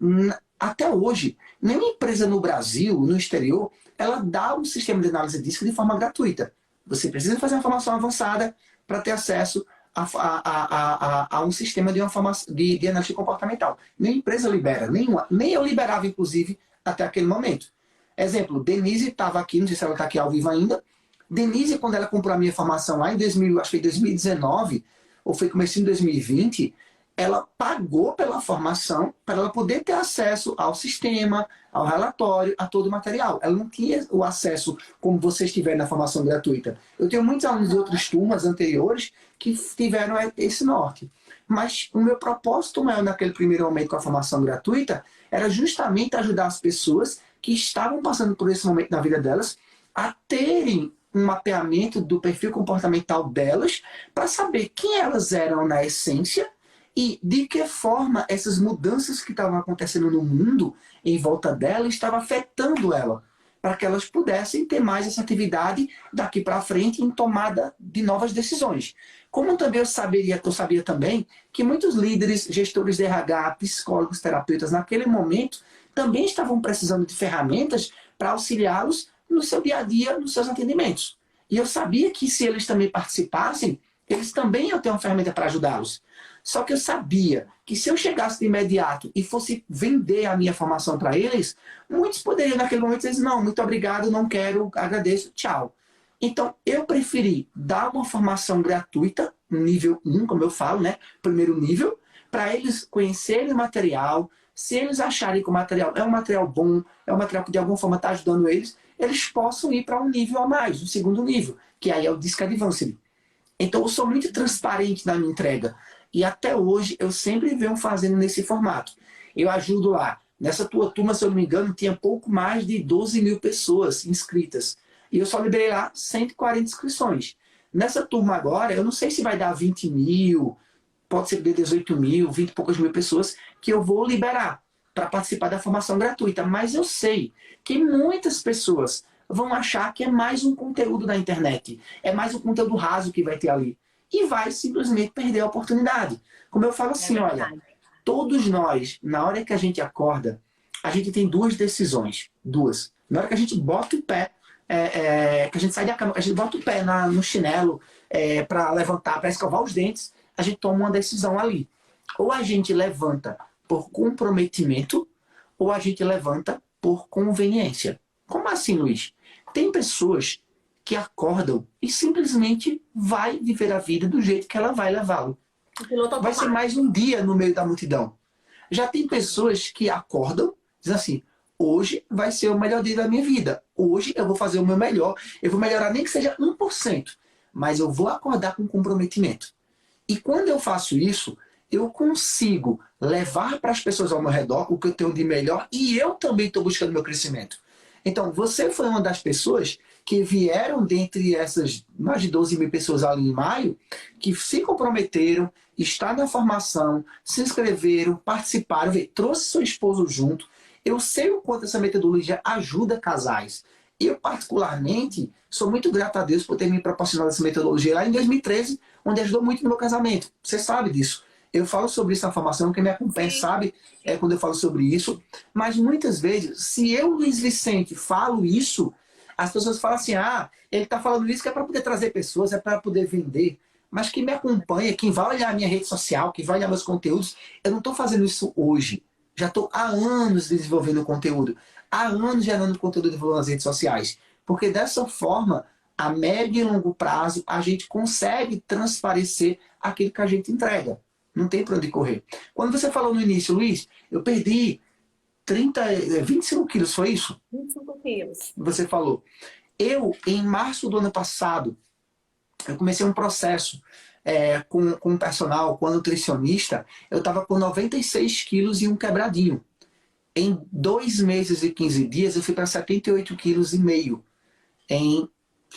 Speaker 1: até hoje, nenhuma empresa no Brasil, no exterior, ela dá um sistema de análise DISC de forma gratuita. Você precisa fazer uma formação avançada para ter acesso a um sistema de análise comportamental. Nenhuma empresa libera, nenhuma. Nem eu liberava, inclusive, até aquele momento. Exemplo, Denise estava aqui, não sei se ela está aqui ao vivo ainda. Denise, quando ela comprou a minha formação lá em 2019, ou foi comecinho de 2020, ela pagou pela formação para ela poder ter acesso ao sistema, ao relatório, a todo o material. Ela não tinha o acesso como vocês tiveram na formação gratuita. Eu tenho muitos alunos de outras turmas anteriores que tiveram esse norte. Mas o meu propósito maior naquele primeiro momento com a formação gratuita era justamente ajudar as pessoas que estavam passando por esse momento na vida delas a terem um mapeamento do perfil comportamental delas para saber quem elas eram na essência e de que forma essas mudanças que estavam acontecendo no mundo em volta dela estavam afetando ela, para que elas pudessem ter mais assertividade daqui para frente em tomada de novas decisões. Como também eu sabia também que muitos líderes, gestores de RH, psicólogos, terapeutas, naquele momento, também estavam precisando de ferramentas para auxiliá-los no seu dia a dia, nos seus atendimentos. E eu sabia que se eles também participassem, eles também iam ter uma ferramenta para ajudá-los. Só que eu sabia que se eu chegasse de imediato e fosse vender a minha formação para eles, muitos poderiam naquele momento dizer, não, muito obrigado, não quero, agradeço, tchau. Então, eu preferi dar uma formação gratuita, nível 1, como eu falo, né? Primeiro nível, para eles conhecerem o material. Se eles acharem que o material é um material bom, é um material que de alguma forma está ajudando eles, eles possam ir para um nível a mais, um segundo nível, que aí é o DISC Advanced. Então, eu sou muito transparente na minha entrega. E até hoje, eu sempre venho fazendo nesse formato. Eu ajudo lá. Nessa tua turma, se eu não me engano, tinha pouco mais de 12 mil pessoas inscritas. E eu só liberei lá 140 inscrições. Nessa turma agora, eu não sei se vai dar 20 mil, pode ser de 18 mil, 20 e poucas mil pessoas que eu vou liberar para participar da formação gratuita. Mas eu sei que muitas pessoas vão achar que é mais um conteúdo da internet. É mais um conteúdo raso que vai ter ali. E vai simplesmente perder a oportunidade. Como eu falo assim, olha, todos nós, na hora que a gente acorda, a gente tem duas decisões. Duas. Na hora que a gente bota o pé, que a gente sai da cama, a gente bota o pé no chinelo para levantar, para escovar os dentes, a gente toma uma decisão ali. Ou a gente levanta por comprometimento, ou a gente levanta por conveniência. Como assim, Luiz? Tem pessoas que acordam e simplesmente vai viver a vida do jeito que ela vai levá-lo. Vai ser mais um dia no meio da multidão. Já tem pessoas que acordam, dizem assim, hoje vai ser o melhor dia da minha vida. Hoje eu vou fazer o meu melhor. Eu vou melhorar nem que seja 1%. Mas eu vou acordar com comprometimento. E quando eu faço isso, eu consigo levar para as pessoas ao meu redor o que eu tenho de melhor e eu também estou buscando meu crescimento. Então, você foi uma das pessoas que vieram dentre essas mais de 12 mil pessoas ali em maio, que se comprometeram, está na formação, se inscreveram, participaram, trouxe seu esposo junto. Eu sei o quanto essa metodologia ajuda casais. Eu, particularmente, sou muito grato a Deus por ter me proporcionado essa metodologia lá em 2013, onde ajudou muito no meu casamento. Você sabe disso. Eu falo sobre isso na formação, quem me acompanha sabe quando eu falo sobre isso. Mas muitas vezes, se eu, Luiz Vicente, falo isso, as pessoas falam assim, ele está falando isso que é para poder trazer pessoas, é para poder vender. Mas quem me acompanha, quem vai olhar a minha rede social, quem vai olhar meus conteúdos, eu não estou fazendo isso hoje. Já estou há anos desenvolvendo conteúdo. Há anos gerando conteúdo nas redes sociais. Porque dessa forma, a médio e longo prazo, a gente consegue transparecer aquilo que a gente entrega. Não tem para onde correr. Quando você falou no início, Luiz, eu perdi 25 quilos, foi isso?
Speaker 3: 25 quilos.
Speaker 1: Você falou. Eu, em março do ano passado, eu comecei um processo com um personal, com a nutricionista, eu estava com 96 quilos e um quebradinho. Em 2 meses e 15 dias, eu fui para 78,5 quilos. Em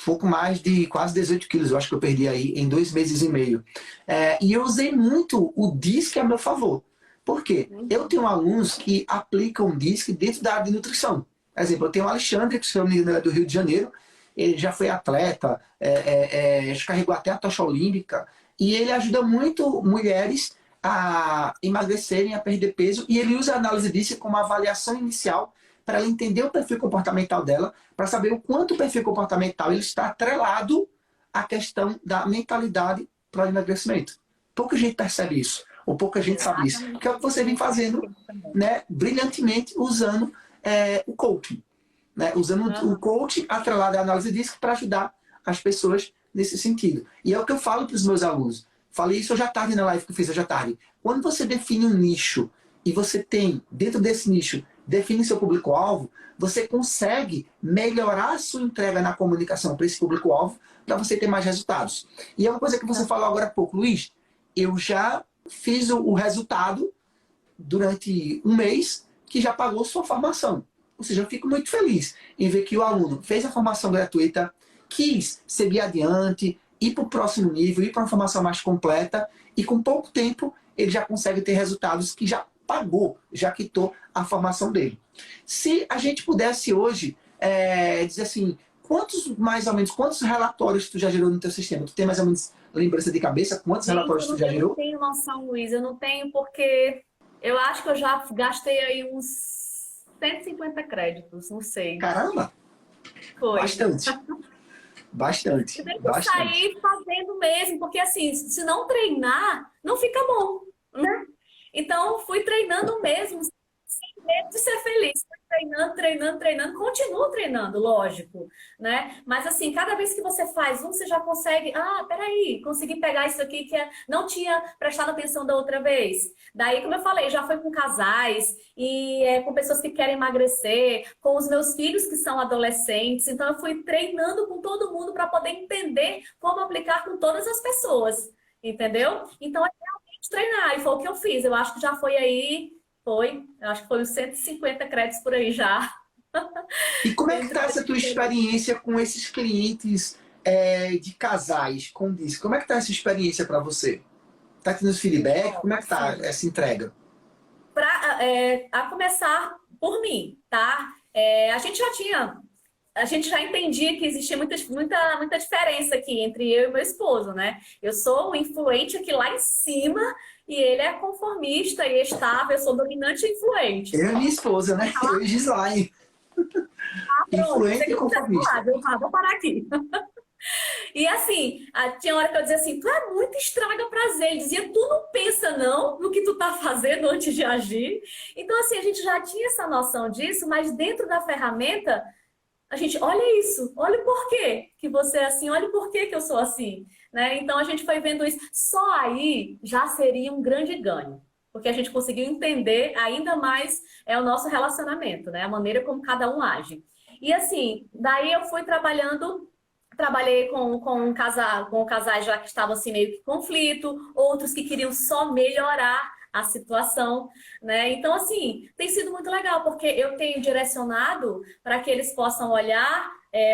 Speaker 1: pouco mais de quase 18 quilos, eu acho que eu perdi aí em 2 meses e meio. E eu usei muito o DISC a meu favor. Por quê? Eu tenho alunos que aplicam o DISC dentro da área de nutrição. Por exemplo, eu tenho o Alexandre, que é do Rio de Janeiro, ele já foi atleta, carregou até a tocha olímpica, e ele ajuda muito mulheres a emagrecerem, a perder peso, e ele usa a análise DISC como avaliação inicial para ela entender o perfil comportamental dela, para saber o quanto o perfil comportamental ele está atrelado à questão da mentalidade para o emagrecimento. Pouca gente percebe isso, ou pouca gente sabe isso. Que é o que você vem fazendo, né, brilhantemente usando o coaching. Né, usando o coaching atrelado à análise DISC para ajudar as pessoas nesse sentido. E é o que eu falo para os meus alunos. Falei isso hoje à tarde na live que eu fiz hoje à tarde. Quando você define um nicho e você tem, dentro desse nicho, define seu público-alvo, você consegue melhorar a sua entrega na comunicação para esse público-alvo para você ter mais resultados. E é uma coisa que você falou agora há pouco, Luiz, eu já fiz o resultado durante um mês que já pagou sua formação. Ou seja, eu fico muito feliz em ver que o aluno fez a formação gratuita, quis seguir adiante, ir para o próximo nível, ir para uma formação mais completa e com pouco tempo ele já consegue ter resultados que já pagou, já quitou a formação dele. Se a gente pudesse hoje dizer assim, quantos relatórios tu já gerou no teu sistema? Tu tem mais ou menos lembrança de cabeça? Quantos relatórios tu já gerou?
Speaker 3: Eu não tenho noção, Luiz. Eu não tenho porque eu acho que eu já gastei aí uns 150 créditos, não sei.
Speaker 1: Caramba!
Speaker 3: Foi.
Speaker 1: Bastante. Bastante.
Speaker 3: Eu tenho que sair fazendo mesmo, porque assim, se não treinar, não fica bom, né? Então, fui treinando mesmo, sem medo de ser feliz. Fui treinando, treinando, treinando. Continuo treinando, lógico, né? Mas assim, cada vez que você faz você já consegue... peraí, consegui pegar isso aqui que não tinha prestado atenção da outra vez. Daí, como eu falei, já foi com casais e com pessoas que querem emagrecer, com os meus filhos que são adolescentes. Então, eu fui treinando com todo mundo para poder entender como aplicar com todas as pessoas, entendeu? Então, treinar, e foi o que eu fiz. Eu acho que já foi aí, eu acho que foi uns 150 créditos por aí já.
Speaker 1: E como é que tá essa tua experiência com esses clientes de casais com DISC? Como é que tá essa experiência para você? Tá tendo feedback? Como é que tá essa entrega?
Speaker 3: A começar por mim, tá? A gente já entendia que existia muita diferença aqui entre eu e meu esposo, né? Eu sou o influente aqui lá em cima e ele é conformista e estável, eu sou dominante e influente.
Speaker 1: Eu e minha esposa, né? Eu e Gislaine. Influente e conformista.
Speaker 3: Vou parar aqui. E assim, tinha hora que eu dizia assim, tu é muito estraga prazer. Ele dizia, tu não pensa não no que tu tá fazendo antes de agir. Então assim, a gente já tinha essa noção disso, mas dentro da ferramenta... a gente, olha isso, olha o porquê que você é assim, olha o porquê que eu sou assim, né? Então a gente foi vendo isso. Só aí já seria um grande ganho, porque a gente conseguiu entender ainda mais o nosso relacionamento, né? A maneira como cada um age. E assim, daí eu fui trabalhei com casais já que estavam assim meio que em conflito, outros que queriam só melhorar a situação, né? Então, assim, tem sido muito legal, porque eu tenho direcionado para que eles possam olhar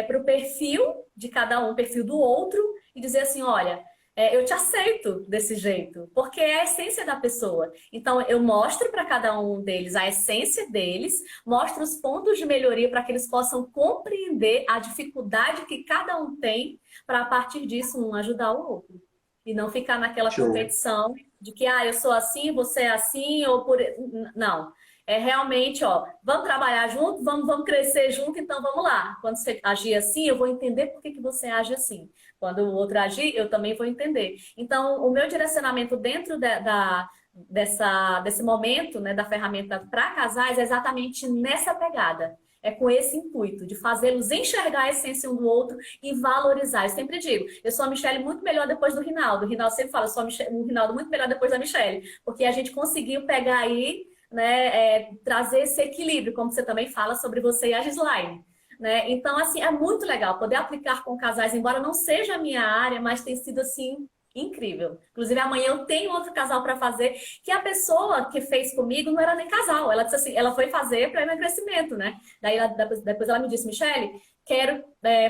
Speaker 3: para o perfil de cada um, o perfil do outro, e dizer assim, olha, eu te aceito desse jeito, porque é a essência da pessoa. Então, eu mostro para cada um deles a essência deles, mostro os pontos de melhoria para que eles possam compreender a dificuldade que cada um tem, para a partir disso um ajudar o outro. E não ficar naquela
Speaker 1: Show.
Speaker 3: competição de que, eu sou assim, você é assim, ou por... Não. É realmente, vamos trabalhar junto, vamos crescer junto, então vamos lá. Quando você agir assim, eu vou entender por que você age assim. Quando o outro agir, eu também vou entender. Então, o meu direcionamento dentro desse momento, né, da ferramenta para casais é exatamente nessa pegada. É com esse intuito de fazê-los enxergar a essência um do outro e valorizar. Eu sempre digo, eu sou a Michelle muito melhor depois do Rinaldo. O Rinaldo sempre fala, eu sou o Rinaldo muito melhor depois da Michelle. Porque a gente conseguiu pegar aí, né, trazer esse equilíbrio, como você também fala sobre você e a Gislaine. Né? Então, assim, é muito legal poder aplicar com casais, embora não seja a minha área, mas tem sido, assim, incrível. Inclusive, amanhã eu tenho outro casal para fazer, que a pessoa que fez comigo não era nem casal. Ela disse assim, ela foi fazer para emagrecimento, né? Daí, depois ela me disse, Michelle, quero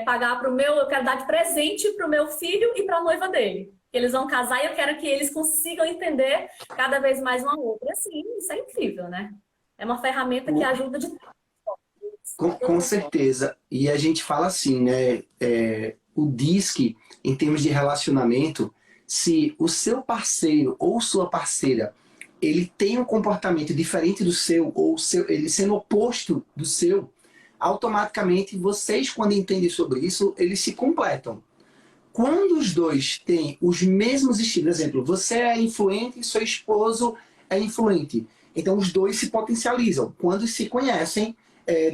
Speaker 3: pagar para o meu, eu quero dar de presente para o meu filho e para a noiva dele. Eles vão casar e eu quero que eles consigam entender cada vez mais uma outra. E assim, isso é incrível, né? É uma ferramenta que ajuda de
Speaker 1: Com certeza. E a gente fala assim, né? O DISC, em termos de relacionamento, se o seu parceiro ou sua parceira ele tem um comportamento diferente do seu, ou ele sendo oposto do seu, automaticamente vocês, quando entendem sobre isso, eles se completam. Quando os dois têm os mesmos estilos, por exemplo, você é influente e seu esposo é influente. Então os dois se potencializam quando se conhecem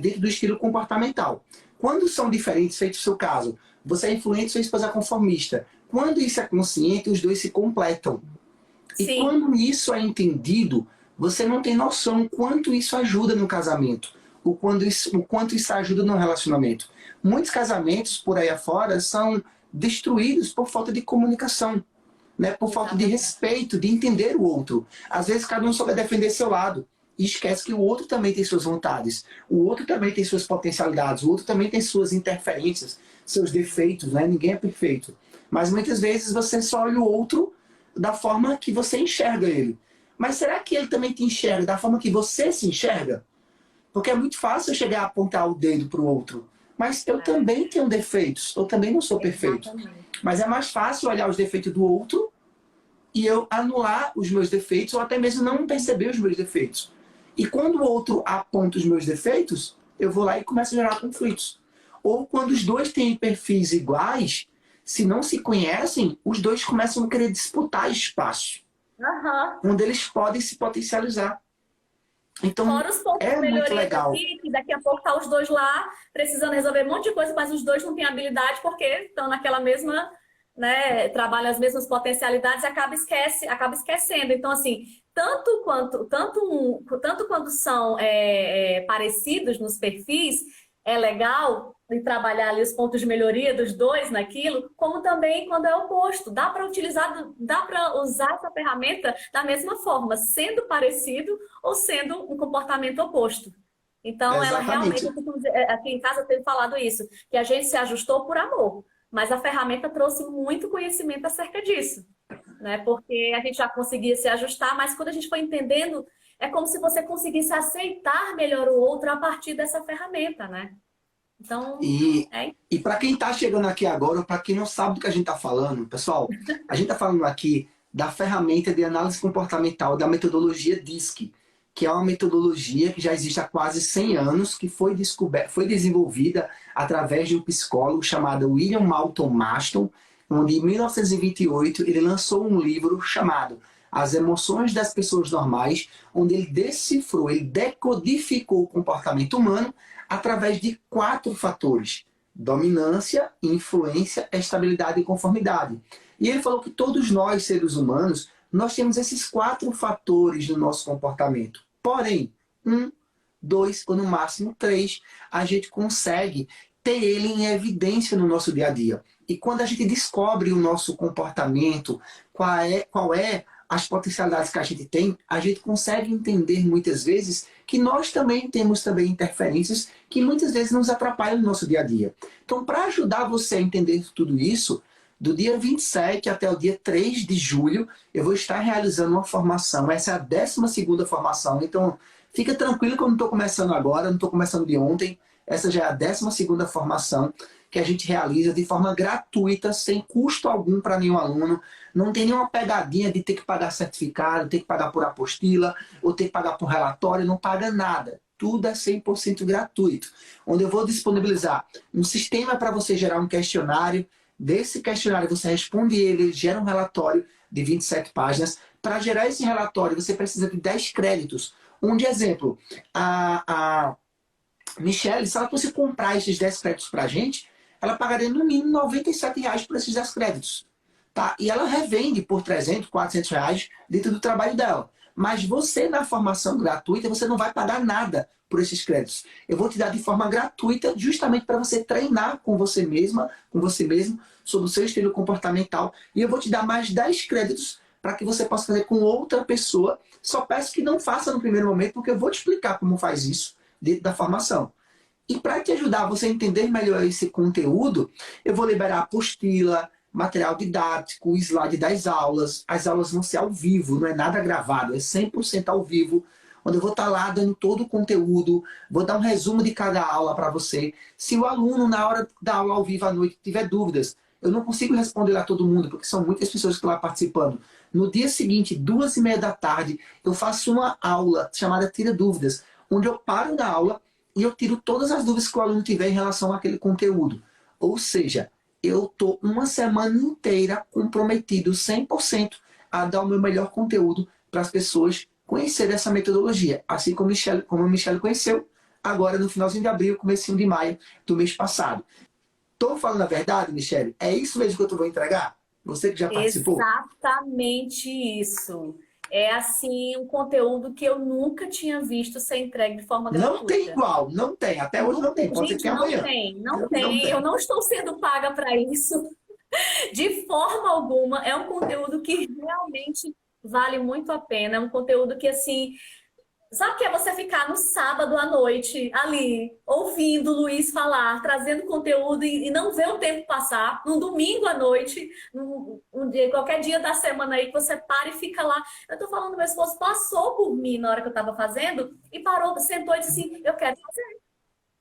Speaker 1: dentro do estilo comportamental. Quando são diferentes, feito o seu caso, você é influente e sua esposa é conformista. Quando isso é consciente, os dois se completam.
Speaker 3: Sim.
Speaker 1: E quando isso é entendido, você não tem noção quanto isso ajuda no casamento, o quanto isso ajuda no relacionamento. Muitos casamentos por aí afora são destruídos por falta de comunicação, né? Por falta de respeito, de entender o outro. Às vezes cada um só vai defender seu lado e esquece que o outro também tem suas vontades, o outro também tem suas potencialidades, o outro também tem suas interferências, seus defeitos, né? Ninguém é perfeito. Mas muitas vezes você só olha o outro da forma que você enxerga ele. Mas será que ele também te enxerga da forma que você se enxerga? Porque é muito fácil eu chegar a apontar o dedo para o outro. Mas eu também tenho defeitos, eu também não sou perfeito. Mas é mais fácil olhar os defeitos do outro e eu anular os meus defeitos ou até mesmo não perceber os meus defeitos. E quando o outro aponta os meus defeitos, eu vou lá e começo a gerar conflitos. Ou quando os dois têm perfis iguais, se não se conhecem, os dois começam a querer disputar espaço. Onde eles podem se potencializar. Então,
Speaker 3: fora os pontos de
Speaker 1: muito
Speaker 3: melhoria
Speaker 1: legal.
Speaker 3: aqui, que daqui a pouco tá os dois lá precisando resolver um monte de coisa, mas os dois não têm habilidade porque estão naquela mesma, né, trabalham as mesmas potencialidades e acaba esquecendo. Então, assim, tanto quando são parecidos nos perfis, é legal de trabalhar ali os pontos de melhoria dos dois naquilo, como também quando é oposto. Dá para usar essa ferramenta da mesma forma, sendo parecido ou sendo um comportamento oposto. Então, ela realmente, aqui em casa eu tenho falado isso, que a gente se ajustou por amor, mas a ferramenta trouxe muito conhecimento acerca disso, né? Porque a gente já conseguia se ajustar, mas quando a gente foi entendendo, é como se você conseguisse aceitar melhor o outro a partir dessa ferramenta, né? Então,
Speaker 1: E para quem está chegando aqui agora, ou para quem não sabe do que a gente está falando, pessoal, a gente está falando aqui da ferramenta de análise comportamental da metodologia DISC, que é uma metodologia que já existe há quase 100 anos, que foi desenvolvida através de um psicólogo chamado William Moulton Marston, onde em 1928 ele lançou um livro chamado As Emoções das Pessoas Normais, onde ele decifrou, ele decodificou o comportamento humano através de 4 fatores: dominância, influência, estabilidade e conformidade. E ele falou que todos nós, seres humanos, nós temos esses 4 fatores no nosso comportamento. Porém, 1, 2 ou no máximo 3, a gente consegue ter ele em evidência no nosso dia a dia. E quando a gente descobre o nosso comportamento, qual é as potencialidades que a gente consegue entender muitas vezes que nós também temos também interferências que muitas vezes nos atrapalham no nosso dia a dia. Então, para ajudar você a entender tudo isso, do dia 27 até o dia 3 de julho, eu vou estar realizando uma formação. Essa é a 12ª formação. Então, fica tranquilo que eu não estou começando agora, não estou começando de ontem. Essa já é a 12ª formação que a gente realiza de forma gratuita, sem custo algum para nenhum aluno. Não tem nenhuma pegadinha de ter que pagar certificado, ter que pagar por apostila, ou ter que pagar por relatório, não paga nada. Tudo é 100% gratuito. Onde eu vou disponibilizar um sistema para você gerar um questionário. Desse questionário você responde ele gera um relatório de 27 páginas. Para gerar esse relatório você precisa de 10 créditos. De exemplo, a Michelle, se ela fosse comprar esses 10 créditos para a gente, ela pagaria no mínimo R$ 97 por esses 10 créditos. Tá? E ela revende por 300, 400 reais dentro do trabalho dela. Mas você, na formação gratuita, você não vai pagar nada por esses créditos. Eu vou te dar de forma gratuita, justamente para você treinar com você mesma, com você mesmo, sobre o seu estilo comportamental. E eu vou te dar mais 10 créditos para que você possa fazer com outra pessoa. Só peço que não faça no primeiro momento, porque eu vou te explicar como faz isso dentro da formação. E para te ajudar a você entender melhor esse conteúdo, eu vou liberar apostila, material didático, o slide das aulas. As aulas vão ser ao vivo, não é nada gravado, é 100% ao vivo, onde eu vou estar lá dando todo o conteúdo, vou dar um resumo de cada aula para você. Se o aluno, na hora da aula ao vivo à noite, tiver dúvidas, eu não consigo responder a todo mundo, porque são muitas pessoas que estão lá participando. No dia seguinte, 2h30 da tarde, eu faço uma aula chamada Tira Dúvidas, onde eu paro na aula e eu tiro todas as dúvidas que o aluno tiver em relação àquele conteúdo. Ou seja, eu estou uma semana inteira comprometido 100% a dar o meu melhor conteúdo para as pessoas conhecerem essa metodologia. Assim como a Michelle conheceu, agora no finalzinho de abril, comecinho de maio do mês passado. Estou falando a verdade, Michelle? É isso mesmo que eu vou entregar? Você que já participou?
Speaker 3: Exatamente isso. É assim, um conteúdo que eu nunca tinha visto ser entregue de forma gratuita.
Speaker 1: Não tem igual, não tem. Até hoje não tem. Pode ser que amanhã.
Speaker 3: Não tem. Eu não estou sendo paga para isso. De forma alguma. É um conteúdo que realmente vale muito a pena. É um conteúdo que, assim... Sabe o que é você ficar no sábado à noite, ali, ouvindo o Luiz falar, trazendo conteúdo e não ver o tempo passar, num domingo à noite, qualquer dia da semana aí que você para e fica lá. Eu tô falando, meu esposo passou por mim na hora que eu tava fazendo e parou, sentou e disse assim, eu quero fazer.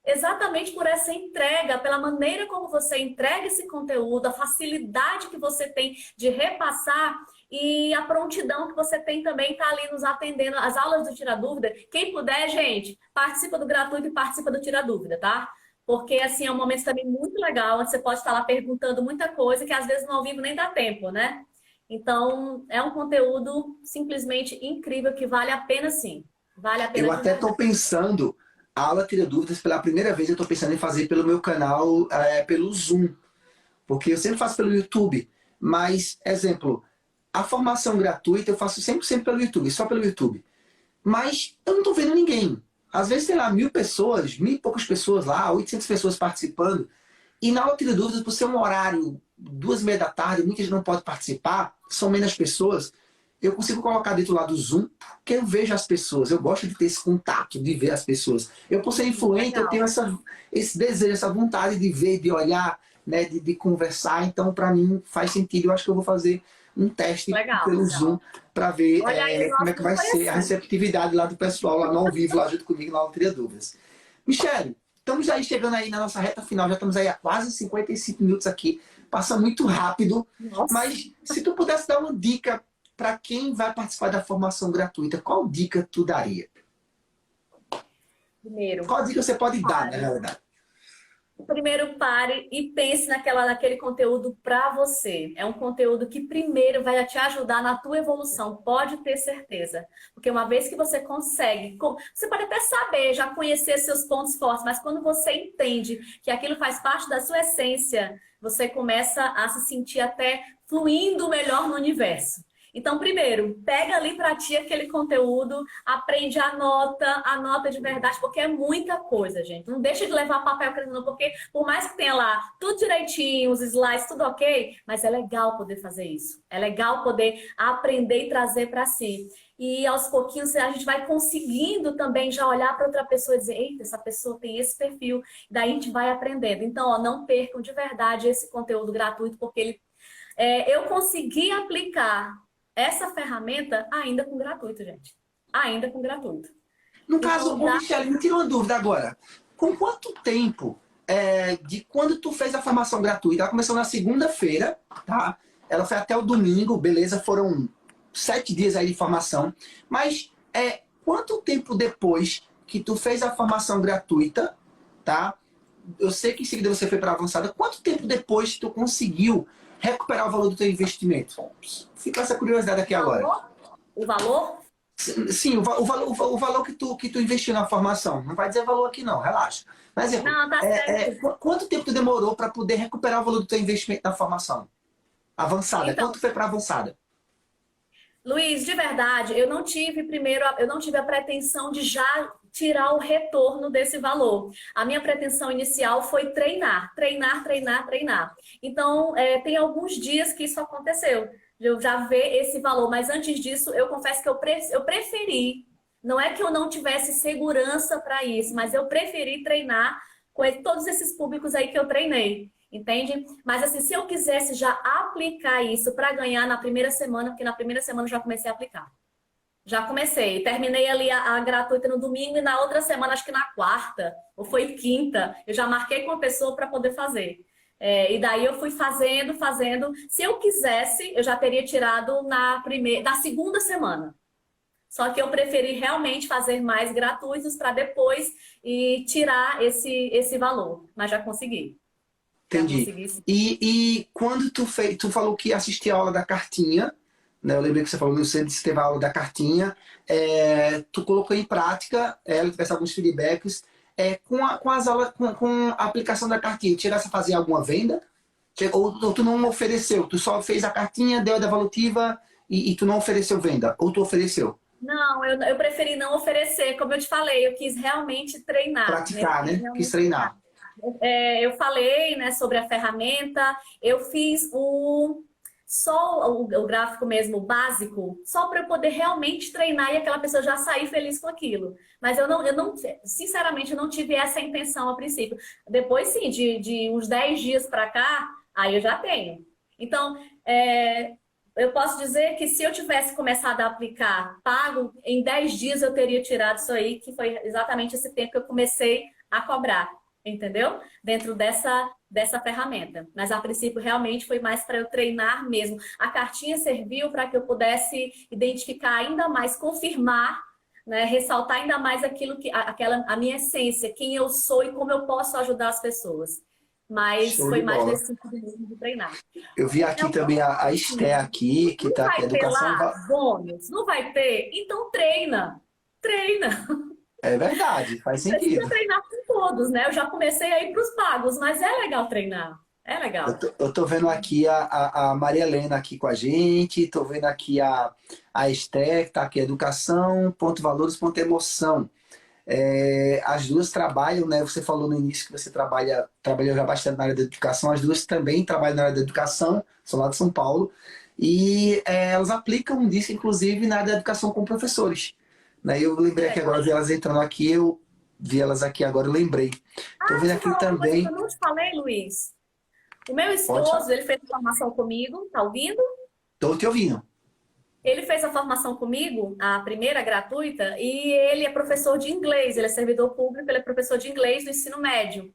Speaker 3: Exatamente por essa entrega, pela maneira como você entrega esse conteúdo, a facilidade que você tem de repassar e a prontidão que você tem também está ali nos atendendo. As aulas do Tira Dúvida, quem puder, gente, participa do gratuito e participa do Tira Dúvida, tá? Porque, assim, é um momento também muito legal, onde você pode estar lá perguntando muita coisa que às vezes no ao vivo nem dá tempo, né? Então, é um conteúdo simplesmente incrível que vale a pena, sim. Vale a pena.
Speaker 1: Eu até estou pensando... A aula Tira Dúvidas, pela primeira vez, eu estou pensando em fazer pelo meu canal, pelo Zoom. Porque eu sempre faço pelo YouTube. Mas, exemplo, a formação gratuita eu faço 100% pelo YouTube, só pelo YouTube. Mas eu não estou vendo ninguém. Às vezes tem lá 1.000 pessoas, 1.000 e poucas pessoas lá, 800 pessoas participando. E na aula Tira Dúvidas, por ser um horário 2h30 da tarde, muita gente não pode participar, são menos pessoas. Eu consigo colocar dentro lá do Zoom, porque eu vejo as pessoas, eu gosto de ter esse contato, de ver as pessoas. Eu, por ser influente, eu tenho esse desejo, essa vontade de ver, de olhar, né, de conversar. Então, para mim, faz sentido. Eu acho que eu vou fazer um teste pelo Zoom para ver como é que vai ser a receptividade lá do pessoal, lá no ao vivo, lá junto comigo, na aula Tira Dúvidas. Michelle, estamos aí chegando aí na nossa reta final, já estamos aí há quase 55 minutos aqui. Passa muito rápido, mas se tu pudesse dar uma dica para quem vai participar da formação gratuita, qual dica tu daria?
Speaker 3: Primeiro,
Speaker 1: qual dica você pode dar, na realidade?
Speaker 3: Primeiro pare e pense naquele conteúdo para você. É um conteúdo que primeiro vai te ajudar na tua evolução, pode ter certeza. Porque uma vez que você consegue, você pode até saber, já conhecer seus pontos fortes, mas quando você entende que aquilo faz parte da sua essência, você começa a se sentir até fluindo melhor no universo. Então, primeiro, pega ali para ti aquele conteúdo, aprende, anota de verdade, porque é muita coisa, gente. Não deixa de levar papel caneta, porque por mais que tenha lá tudo direitinho, os slides, tudo ok, mas é legal poder fazer isso. É legal poder aprender e trazer para si. E aos pouquinhos a gente vai conseguindo também já olhar para outra pessoa e dizer, eita, essa pessoa tem esse perfil. Daí a gente vai aprendendo. Então, ó, não percam de verdade esse conteúdo gratuito, porque eu consegui aplicar essa ferramenta ainda com gratuito, gente. Ainda com gratuito.
Speaker 1: No caso, ô, Michele, me tira uma dúvida agora. Com quanto tempo de quando tu fez a formação gratuita? Ela começou na segunda-feira, tá? Ela foi até o domingo, beleza? Foram 7 dias aí de formação. Mas quanto tempo depois que tu fez a formação gratuita, tá? Eu sei que em seguida você foi para avançada. Quanto tempo depois tu conseguiu recuperar o valor do teu investimento? Fica essa curiosidade aqui agora.
Speaker 3: O valor?
Speaker 1: Sim, o valor que tu investiu na formação. Não vai dizer valor aqui não, relaxa. Mas
Speaker 3: não, tá certo.
Speaker 1: Quanto tempo tu demorou para poder recuperar o valor do teu investimento na formação? Avançada.
Speaker 3: Então,
Speaker 1: quanto foi para avançada?
Speaker 3: Luiz, de verdade, eu não tive a pretensão de já tirar o retorno desse valor. A minha pretensão inicial foi treinar. Então, tem alguns dias que isso aconteceu. Eu já ver esse valor, mas antes disso, eu confesso que eu preferi, não é que eu não tivesse segurança para isso, mas eu preferi treinar com todos esses públicos aí que eu treinei. Entende? Mas assim, se eu quisesse já aplicar isso para ganhar na primeira semana, porque na primeira semana eu já comecei a aplicar. Já comecei. Terminei ali a gratuita no domingo e na outra semana, acho que na quarta, ou foi quinta, eu já marquei com a pessoa para poder fazer. E daí eu fui fazendo. Se eu quisesse, eu já teria tirado na segunda semana. Só que eu preferi realmente fazer mais gratuitos para depois tirar esse valor. Mas já consegui.
Speaker 1: Entendi. E quando tu falou que assistia a aula da cartinha, né? Eu lembrei que você falou no centro que teve a aula da cartinha, tu colocou em prática, ela tivesse alguns feedbacks, com as aulas, com a aplicação da cartinha, chegasse a fazer alguma venda? Ou tu não ofereceu, tu só fez a cartinha, deu a devolutiva e tu não ofereceu venda? Ou tu ofereceu?
Speaker 3: Não, eu preferi não oferecer, como eu te falei, eu quis realmente treinar.
Speaker 1: Praticar, né? Quis treinar.
Speaker 3: Eu falei, né, sobre a ferramenta, eu fiz só o gráfico mesmo básico, só para eu poder realmente treinar e aquela pessoa já sair feliz com aquilo. Mas eu não sinceramente, eu não tive essa intenção a princípio. Depois, sim, de uns 10 dias para cá, aí eu já tenho. Então, eu posso dizer que se eu tivesse começado a aplicar pago, em 10 dias eu teria tirado isso aí, que foi exatamente esse tempo que eu comecei a cobrar. Entendeu? Dentro dessa ferramenta. Mas a princípio realmente foi mais para eu treinar mesmo. A cartinha serviu para que eu pudesse identificar ainda mais, confirmar, né, ressaltar ainda mais a minha essência, quem eu sou e como eu posso ajudar as pessoas. Mas foi mais nesse sentido mesmo de treinar.
Speaker 1: Eu vi aqui também a Esté aqui, que está aqui, educação.
Speaker 3: Não vai ter lá bônus? Não vai ter? Então treina. Treina.
Speaker 1: É verdade, faz sentido.
Speaker 3: Precisa treinar com todos, né? Eu já comecei a ir para os pagos, mas é legal treinar. É legal.
Speaker 1: Eu tô vendo aqui a Maria Helena aqui com a gente, tô vendo aqui a Esté, que tá aqui, educação, ponto valores, ponto emoção. As duas trabalham, né? Você falou no início que você trabalhou já bastante na área da educação, as duas também trabalham na área da educação, são lá de São Paulo, e elas aplicam disso, inclusive, na área da educação com professores. Eu lembrei aqui agora, vi elas entrando aqui, eu vi elas aqui agora, eu lembrei. Tô vendo aqui também.
Speaker 3: Eu não te falei, Luiz. O meu esposo, ele fez a formação comigo, tá ouvindo?
Speaker 1: Tô te ouvindo.
Speaker 3: Ele fez a formação comigo, a primeira gratuita, e ele é professor de inglês, ele é servidor público, ele é professor de inglês do ensino médio.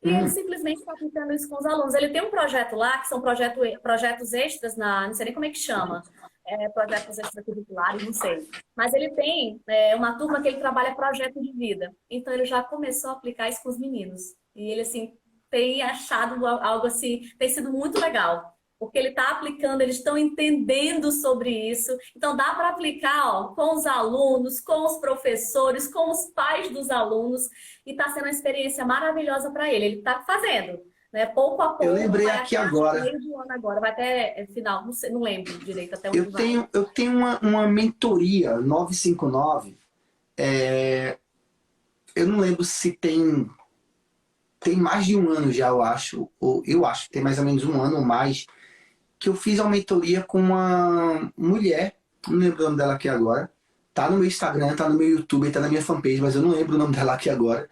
Speaker 3: E ele simplesmente está aplicando isso com os alunos. Ele tem um projeto lá, que são projetos extras, não sei nem como é que chama. Projetos extracurriculares, não sei. Mas ele tem uma turma que ele trabalha projeto de vida. Então ele já começou a aplicar isso com os meninos. E ele, assim, tem achado algo assim, tem sido muito legal. Porque ele está aplicando, eles estão entendendo sobre isso. Então, dá para aplicar, ó, com os alunos, com os professores, com os pais dos alunos. E está sendo uma experiência maravilhosa para ele. Ele está fazendo, né? Pouco a pouco.
Speaker 1: Eu lembrei
Speaker 3: vai
Speaker 1: aqui
Speaker 3: até
Speaker 1: agora.
Speaker 3: meio do ano agora, vai até final, não sei, não lembro direito até onde
Speaker 1: Eu
Speaker 3: vai.
Speaker 1: tenho uma mentoria 959. Eu não lembro se tem mais de um ano já, eu acho. Ou eu acho que tem mais ou menos um ano ou mais. Que eu fiz uma mentoria com uma mulher, não lembro o nome dela aqui agora, tá no meu Instagram, tá no meu YouTube, tá na minha fanpage, mas eu não lembro o nome dela aqui agora,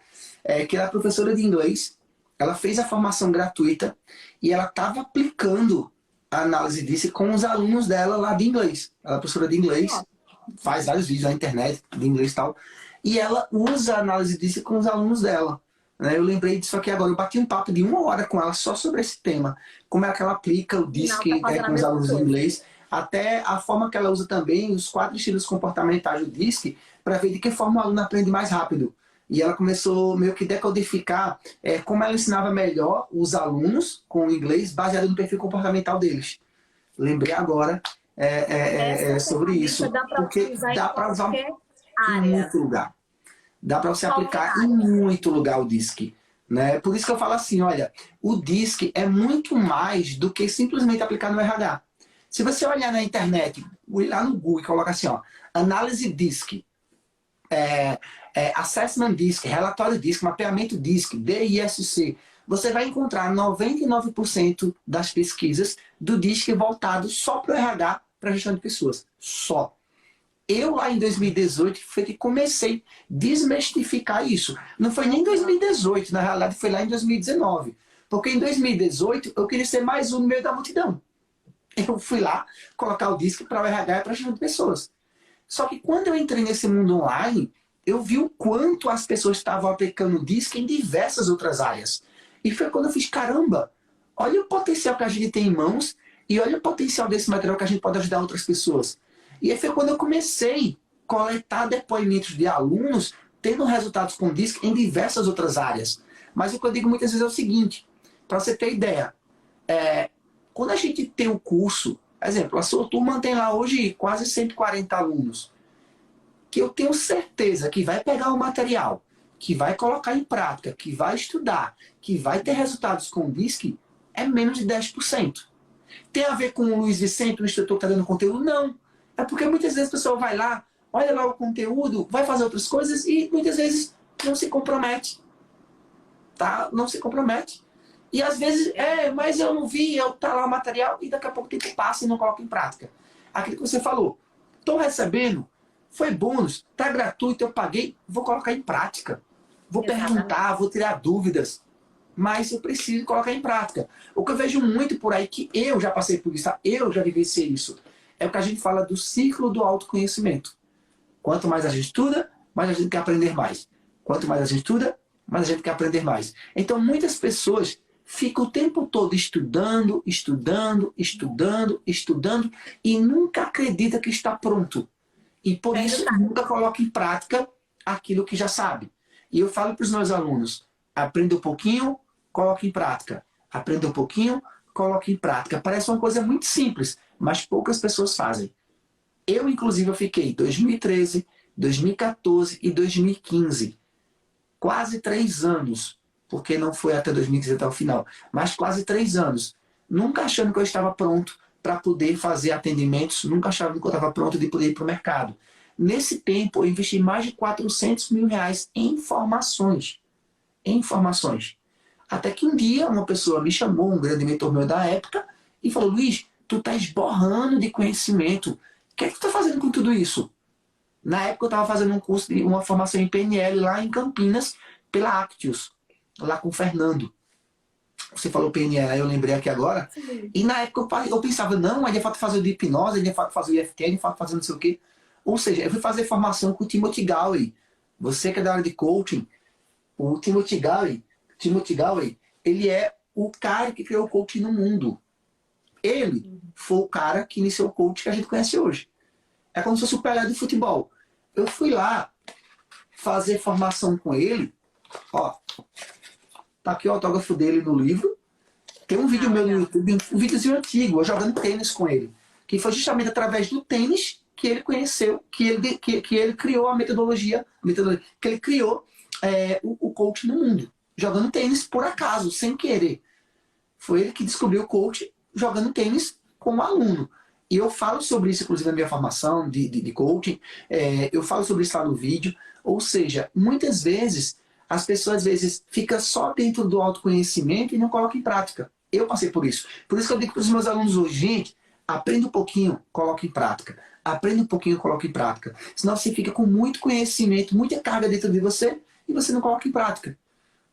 Speaker 1: que ela é professora de inglês, ela fez a formação gratuita e ela estava aplicando a análise disso com os alunos dela lá de inglês. Ela é professora de inglês, faz vários vídeos na internet de inglês e tal, e ela usa a análise disso com os alunos dela. Eu lembrei disso aqui agora, eu bati um papo de 1 hora com ela só sobre esse tema. Como é que ela aplica o DISC com os alunos de inglês, até a forma que ela usa também os 4 estilos comportamentais do DISC, para ver de que forma o aluno aprende mais rápido. E ela começou meio que decodificar como ela ensinava melhor os alunos com o inglês, baseado no perfil comportamental deles. Lembrei agora sobre isso, porque dá para usar em muito lugar. Dá para você aplicar em muito lugar o DISC. Né? Por isso que eu falo assim, olha, o DISC é muito mais do que simplesmente aplicar no RH. Se você olhar na internet, ir lá no Google e colocar assim, ó, análise DISC, assessment DISC, relatório DISC, mapeamento DISC, DISC, você vai encontrar 99% das pesquisas do DISC voltado só para o RH, para a gestão de pessoas. Só. Eu lá em 2018 foi que comecei a desmistificar isso. Não foi nem em 2018, na realidade foi lá em 2019. Porque em 2018 eu queria ser mais um no meio da multidão. Eu fui lá colocar o DISC para o RH e para a gestão de pessoas. Só que quando eu entrei nesse mundo online, eu vi o quanto as pessoas estavam aplicando o DISC em diversas outras áreas. E foi quando eu fiz, caramba, olha o potencial que a gente tem em mãos e olha o potencial desse material que a gente pode ajudar outras pessoas. E aí foi quando eu comecei a coletar depoimentos de alunos tendo resultados com DISC em diversas outras áreas. Mas o que eu digo muitas vezes é o seguinte, para você ter ideia, quando a gente tem o curso, por exemplo, a sua turma tem lá hoje quase 140 alunos, que eu tenho certeza que vai pegar o material, que vai colocar em prática, que vai estudar, que vai ter resultados com DISC, é menos de 10%. Tem a ver com o Luiz Vicente, o instrutor que está dando conteúdo? Não. É porque muitas vezes a pessoa vai lá, olha lá o conteúdo, vai fazer outras coisas e muitas vezes não se compromete. Tá? Não se compromete. E às vezes, mas eu não vi, tá lá o material e daqui a pouco o tempo passa e não coloca em prática. Aquilo que você falou, estou recebendo, foi bônus, tá gratuito, eu paguei, vou colocar em prática. Vou perguntar, vou tirar dúvidas, mas eu preciso colocar em prática. O que eu vejo muito por aí, que eu já passei por isso, tá? Eu já vivenciei isso, é o que a gente fala do ciclo do autoconhecimento. Quanto mais a gente estuda, mais a gente quer aprender mais. Quanto mais a gente estuda, mais a gente quer aprender mais. Então, muitas pessoas ficam o tempo todo estudando, estudando, estudando, estudando e nunca acredita que está pronto. E por isso nunca coloca em prática aquilo que já sabe. E eu falo para os meus alunos, aprenda um pouquinho, coloque em prática. Aprenda um pouquinho, coloque em prática. Parece uma coisa muito simples, mas poucas pessoas fazem. Eu, inclusive, eu fiquei 2013, 2014 e 2015. Quase 3 anos, porque não foi até 2015 até o final, mas quase 3 anos. Nunca achando que eu estava pronto para poder fazer atendimentos, nunca achando que eu estava pronto de poder ir para o mercado. Nesse tempo, eu investi mais de R$400 mil em formações. Em formações. Até que um dia uma pessoa me chamou, um grande mentor meu da época, e falou, Luiz, tu tá esborrando de conhecimento. O que é que tu tá fazendo com tudo isso? Na época eu estava fazendo um curso de uma formação em PNL lá em Campinas, pela Actius, lá com o Fernando. Você falou PNL, aí eu lembrei aqui agora. Sim. E na época eu pensava, não, ainda falta fazer o de hipnose, ainda falta fazer o IFT, ainda falta fazer não sei o quê. Ou seja, eu fui fazer formação com o Timothy Gallwey. Você que é da área de coaching, o Timothy Gallwey, ele é o cara que criou o coaching no mundo. Ele foi o cara que iniciou o coaching que a gente conhece hoje. É como se fosse o Pelé do futebol. Eu fui lá fazer formação com ele. Ó, Tá aqui o autógrafo dele no livro. Tem um vídeo meu no YouTube, um videozinho antigo, eu jogando tênis com ele. Que foi justamente através do tênis que ele conheceu, que ele criou a metodologia, que ele criou o coach no mundo. Jogando tênis por acaso, sem querer. Foi ele que descobriu o coach jogando tênis com um aluno. E eu falo sobre isso, inclusive, na minha formação de coaching. Eu falo sobre isso lá no vídeo. Ou seja, muitas vezes, as pessoas às vezes ficam só dentro do autoconhecimento e não colocam em prática. Eu passei por isso. Por isso que eu digo para os meus alunos hoje, gente, aprenda um pouquinho, coloque em prática. Aprenda um pouquinho, coloque em prática. Senão você fica com muito conhecimento, muita carga dentro de você e você não coloca em prática.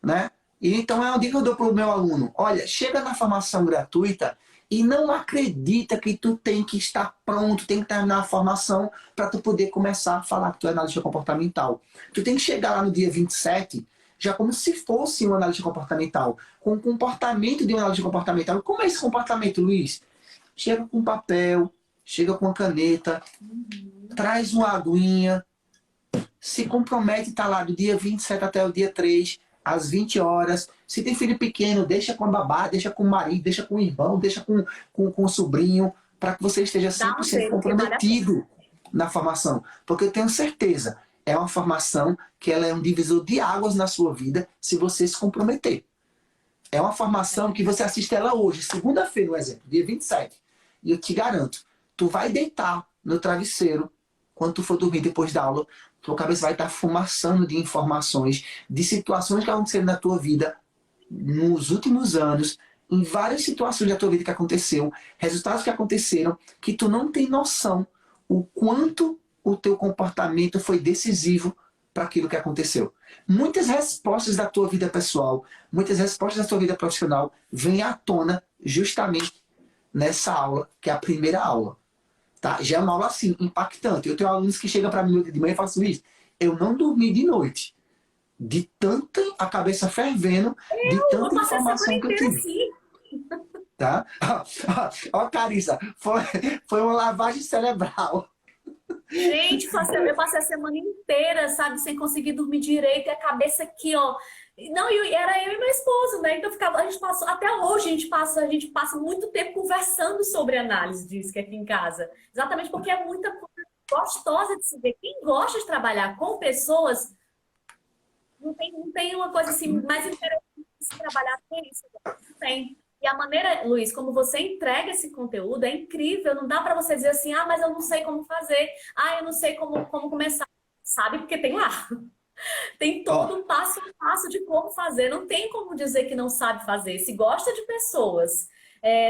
Speaker 1: Né? E então é uma dica que eu dou para o meu aluno. Olha, chega na formação gratuita e não acredita que tu tem que estar pronto, tem que terminar a formação para tu poder começar a falar que tu é analista comportamental. Tu tem que chegar lá no dia 27, já como se fosse um analista comportamental, com o comportamento de um analista comportamental. Como é esse comportamento, Luiz? Chega com papel, chega com a caneta, traz uma aguinha, se compromete, tá lá do dia 27 até o dia 3, às 20 horas. Se tem filho pequeno, deixa com a babá, deixa com o marido, deixa com o irmão, deixa com o sobrinho, para que você esteja 100% comprometido na formação. Porque eu tenho certeza, é uma formação que ela é um divisor de águas na sua vida, se você se comprometer. É uma formação que você assiste ela hoje, segunda-feira, no exemplo, dia 27. E eu te garanto, tu vai deitar no travesseiro, quando tu for dormir depois da aula, tua cabeça vai estar fumaçando de informações, de situações que aconteceram na tua vida nos últimos anos, em várias situações da tua vida que aconteceu, resultados que aconteceram, que tu não tem noção o quanto o teu comportamento foi decisivo para aquilo que aconteceu. Muitas respostas da tua vida pessoal, muitas respostas da tua vida profissional vêm à tona justamente nessa aula, que é a primeira aula. Tá? Já é uma aula assim, impactante. Eu tenho alunos que chegam para mim de manhã e falam assim, Luiz, eu não dormi de noite. De tanta a cabeça fervendo, de tanta informação que eu tive.
Speaker 3: Assim.
Speaker 1: Tá? Ó, Carissa, foi uma lavagem cerebral.
Speaker 3: Gente, eu passei a semana inteira, sabe, sem conseguir dormir direito, e a cabeça aqui, ó. Não, era eu e meu esposo, né? Então a gente passou, até hoje a gente passa muito tempo conversando sobre análise disso aqui em casa. Exatamente porque é muita coisa gostosa de se ver. Quem gosta de trabalhar com pessoas, não tem uma coisa assim mais interessante de se trabalhar com isso. Não tem. E a maneira, Luiz, como você entrega esse conteúdo é incrível. Não dá para você dizer assim, ah, mas eu não sei como fazer. Ah, eu não sei como começar. Sabe? Porque tem lá. Tem todo um passo a passo de como fazer. Não tem como dizer que não sabe fazer. Se gosta de pessoas,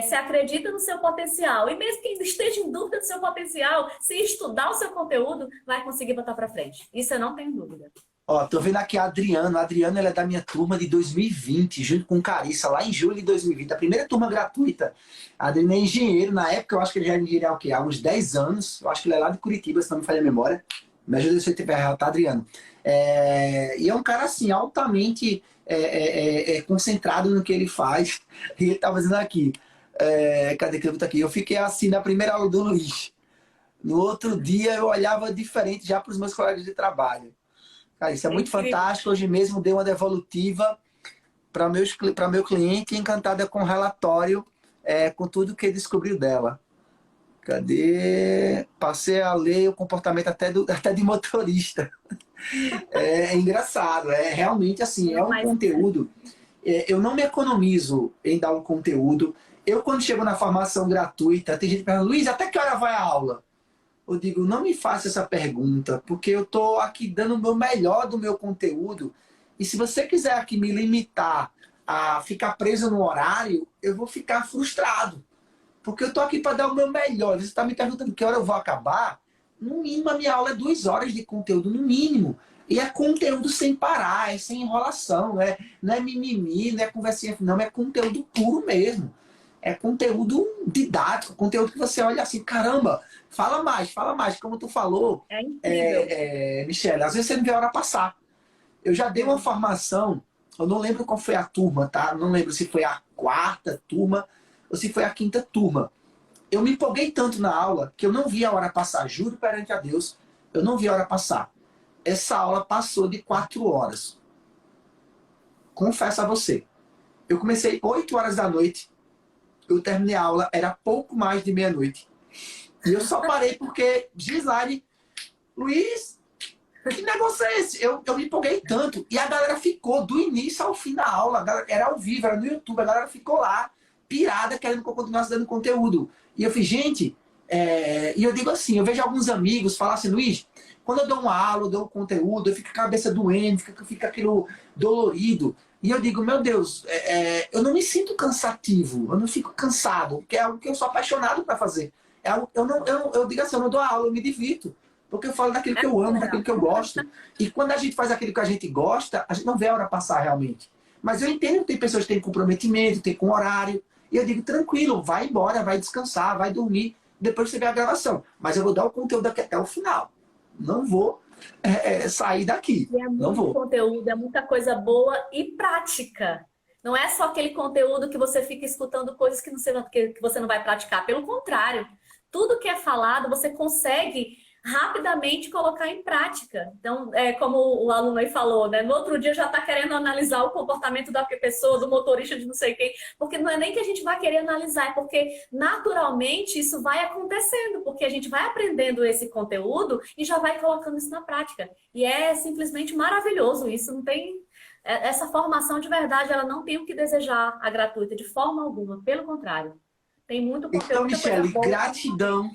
Speaker 3: se acredita no seu potencial. E mesmo que esteja em dúvida do seu potencial, se estudar o seu conteúdo, vai conseguir botar para frente. Isso eu não tenho dúvida.
Speaker 1: Ó, tô vendo aqui a Adriana. A Adriana, ela é da minha turma de 2020, junto com Carissa, lá em julho de 2020. A primeira turma gratuita. A Adriana é engenheiro. Na época, eu acho que ele já era engenheiro há o quê? Há uns 10 anos. Eu acho que ele é lá de Curitiba, se não me falha a memória. Me ajuda se eu estiver errado, tá, Adriano? E é um cara, assim, altamente concentrado no que ele faz. E ele tá fazendo aqui. Cadê que eu tô aqui? Eu fiquei assim na primeira aula do Luiz. No outro dia, eu olhava diferente já para os meus colegas de trabalho. Cara, isso é muito fantástico. Hoje mesmo dei uma devolutiva para meu cliente, encantada com o relatório, com tudo que descobriu dela. Cadê? Passei a ler o comportamento até de motorista. É engraçado, realmente assim, é um conteúdo. Eu não me economizo em dar um conteúdo. Eu, quando chego na formação gratuita, tem gente que pergunta, Luiz, até que hora vai a aula? Eu digo, não me faça essa pergunta, porque eu estou aqui dando o meu melhor do meu conteúdo. E se você quiser aqui me limitar a ficar preso no horário, eu vou ficar frustrado. Porque eu estou aqui para dar o meu melhor. Você está me perguntando que hora eu vou acabar? No mínimo, a minha aula é 2 horas de conteúdo, no mínimo. E é conteúdo sem parar, é sem enrolação, não é mimimi, não é conversinha, não, é conteúdo puro mesmo. É conteúdo didático, conteúdo que você olha assim, caramba, fala mais, como tu falou.
Speaker 3: É incrível.
Speaker 1: Michele, às vezes você não vê a hora passar. Eu já dei uma formação, eu não lembro qual foi a turma, tá? Não lembro se foi a 4ª turma ou se foi a 5ª turma. Eu me empolguei tanto na aula que eu não vi a hora passar, juro perante a Deus, eu não vi a hora passar. Essa aula passou de 4 horas. confesso a você, eu comecei 8 horas da noite, eu terminei a aula, era pouco mais de meia-noite. E eu só parei porque, Gislaine, Luiz, que negócio é esse? Eu me empolguei tanto. E a galera ficou do início ao fim da aula. Era ao vivo, era no YouTube. A galera ficou lá, pirada, querendo que eu continuasse dando conteúdo. E eu fiz, gente... E eu digo assim, eu vejo alguns amigos falar assim, Luiz, quando eu dou uma aula, eu dou um conteúdo, eu fico com a cabeça doendo, fica aquilo dolorido. E eu digo, meu Deus, eu não me sinto cansativo, eu não fico cansado, porque é algo que eu sou apaixonado para fazer. Eu digo assim, eu não dou aula, eu me divirto. Porque eu falo daquilo que eu amo, daquilo que eu gosto. E quando a gente faz aquilo que a gente gosta, a gente não vê a hora passar realmente. Mas eu entendo que tem pessoas que têm comprometimento, tem com horário. E eu digo, tranquilo, vai embora, vai descansar, vai dormir. Depois você vê a gravação. Mas eu vou dar o conteúdo aqui até o final. Não vou sair daqui.
Speaker 3: E é
Speaker 1: não
Speaker 3: muito
Speaker 1: vou.
Speaker 3: conteúdo, é muita coisa boa e prática. Não é só aquele conteúdo que você fica escutando coisas que você não vai praticar. Pelo contrário, tudo que é falado, você consegue rapidamente colocar em prática. Então, como o aluno aí falou, né? No outro dia já está querendo analisar o comportamento da pessoa, do motorista de não sei quem, porque não é nem que a gente vai querer analisar, é porque naturalmente isso vai acontecendo, porque a gente vai aprendendo esse conteúdo e já vai colocando isso na prática. E é simplesmente maravilhoso isso, não tem... Essa formação de verdade, ela não tem o que desejar a gratuita, de forma alguma, pelo contrário. Tem muito conteúdo.
Speaker 1: Então, Michele, gratidão.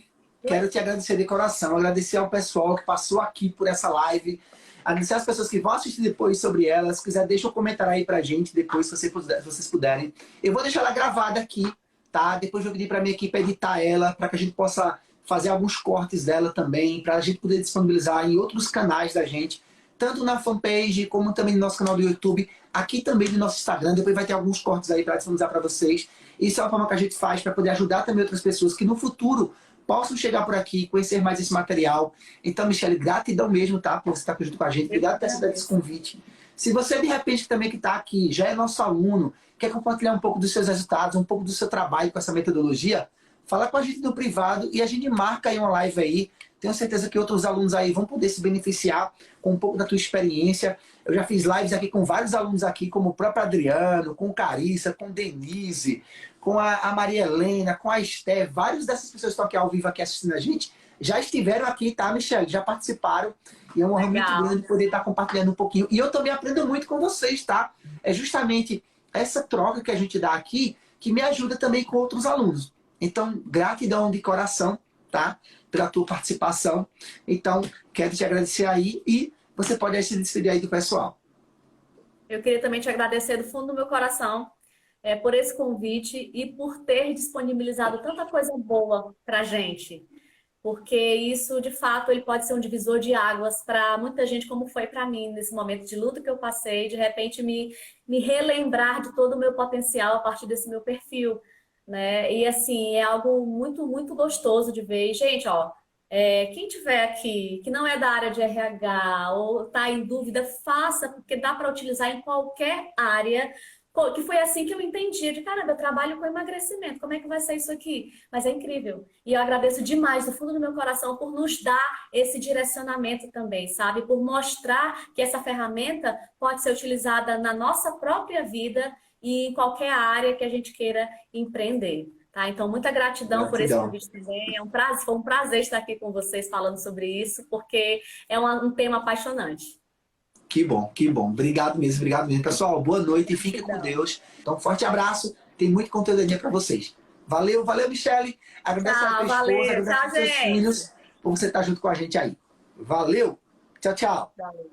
Speaker 1: Quero te agradecer de coração, agradecer ao pessoal que passou aqui por essa live, agradecer às pessoas que vão assistir depois sobre ela. Se quiser, deixa um comentário aí pra gente depois, se vocês puderem. Eu vou deixar ela gravada aqui, tá? Depois eu vou pedir pra minha equipe editar ela, para que a gente possa fazer alguns cortes dela também, pra gente poder disponibilizar em outros canais da gente, tanto na fanpage, como também no nosso canal do YouTube, aqui também no nosso Instagram. Depois vai ter alguns cortes aí para disponibilizar para vocês. Isso é uma forma que a gente faz para poder ajudar também outras pessoas que no futuro possam chegar por aqui, conhecer mais esse material. Então, Michele, gratidão mesmo, tá? Por você estar junto com a gente. Obrigado por ter aceitado esse convite. Se você, de repente, também que está aqui, já é nosso aluno, quer compartilhar um pouco dos seus resultados, um pouco do seu trabalho com essa metodologia, fala com a gente no privado e a gente marca aí uma live aí. Tenho certeza que outros alunos aí vão poder se beneficiar com um pouco da tua experiência. Eu já fiz lives aqui com vários alunos aqui, como o próprio Adriano, com Carissa, com Denise, com a Maria Helena, com a Esté. Vários dessas pessoas que estão aqui ao vivo aqui assistindo a gente já estiveram aqui, tá, Michele? Já participaram. E é uma honra muito grande poder estar compartilhando um pouquinho. E eu também aprendo muito com vocês, tá? É justamente essa troca que a gente dá aqui que me ajuda também com outros alunos. Então, gratidão de coração, tá? Pela tua participação. Então, quero te agradecer aí e você pode aí se despedir aí do pessoal.
Speaker 3: Eu queria também te agradecer do fundo do meu coração por esse convite e por ter disponibilizado tanta coisa boa pra gente. Porque isso, de fato, ele pode ser um divisor de águas para muita gente, como foi para mim nesse momento de luta que eu passei, de repente me relembrar de todo o meu potencial a partir desse meu perfil, né? E assim, é algo muito, muito gostoso de ver. E, gente, ó, quem tiver aqui que não é da área de RH ou está em dúvida, faça, porque dá para utilizar em qualquer área. Que foi assim que eu entendi, de caramba, eu trabalho com emagrecimento, como é que vai ser isso aqui? Mas é incrível. E eu agradeço demais, do fundo do meu coração, por nos dar esse direcionamento também, sabe? Por mostrar que essa ferramenta pode ser utilizada na nossa própria vida e em qualquer área que a gente queira empreender. Tá? Então, muita gratidão por esse convite também. Foi um prazer estar aqui com vocês falando sobre isso, porque é um tema apaixonante.
Speaker 1: Que bom, que bom. Obrigado mesmo, obrigado mesmo. Pessoal, boa noite e fiquem com Deus. Então, forte abraço. Tem muito conteúdo aí para vocês. Valeu, valeu, Michele. Agradeço a tua esposa, agradeço aos seus filhos por você estar junto com a gente aí. Valeu. Tchau, tchau.
Speaker 3: Valeu.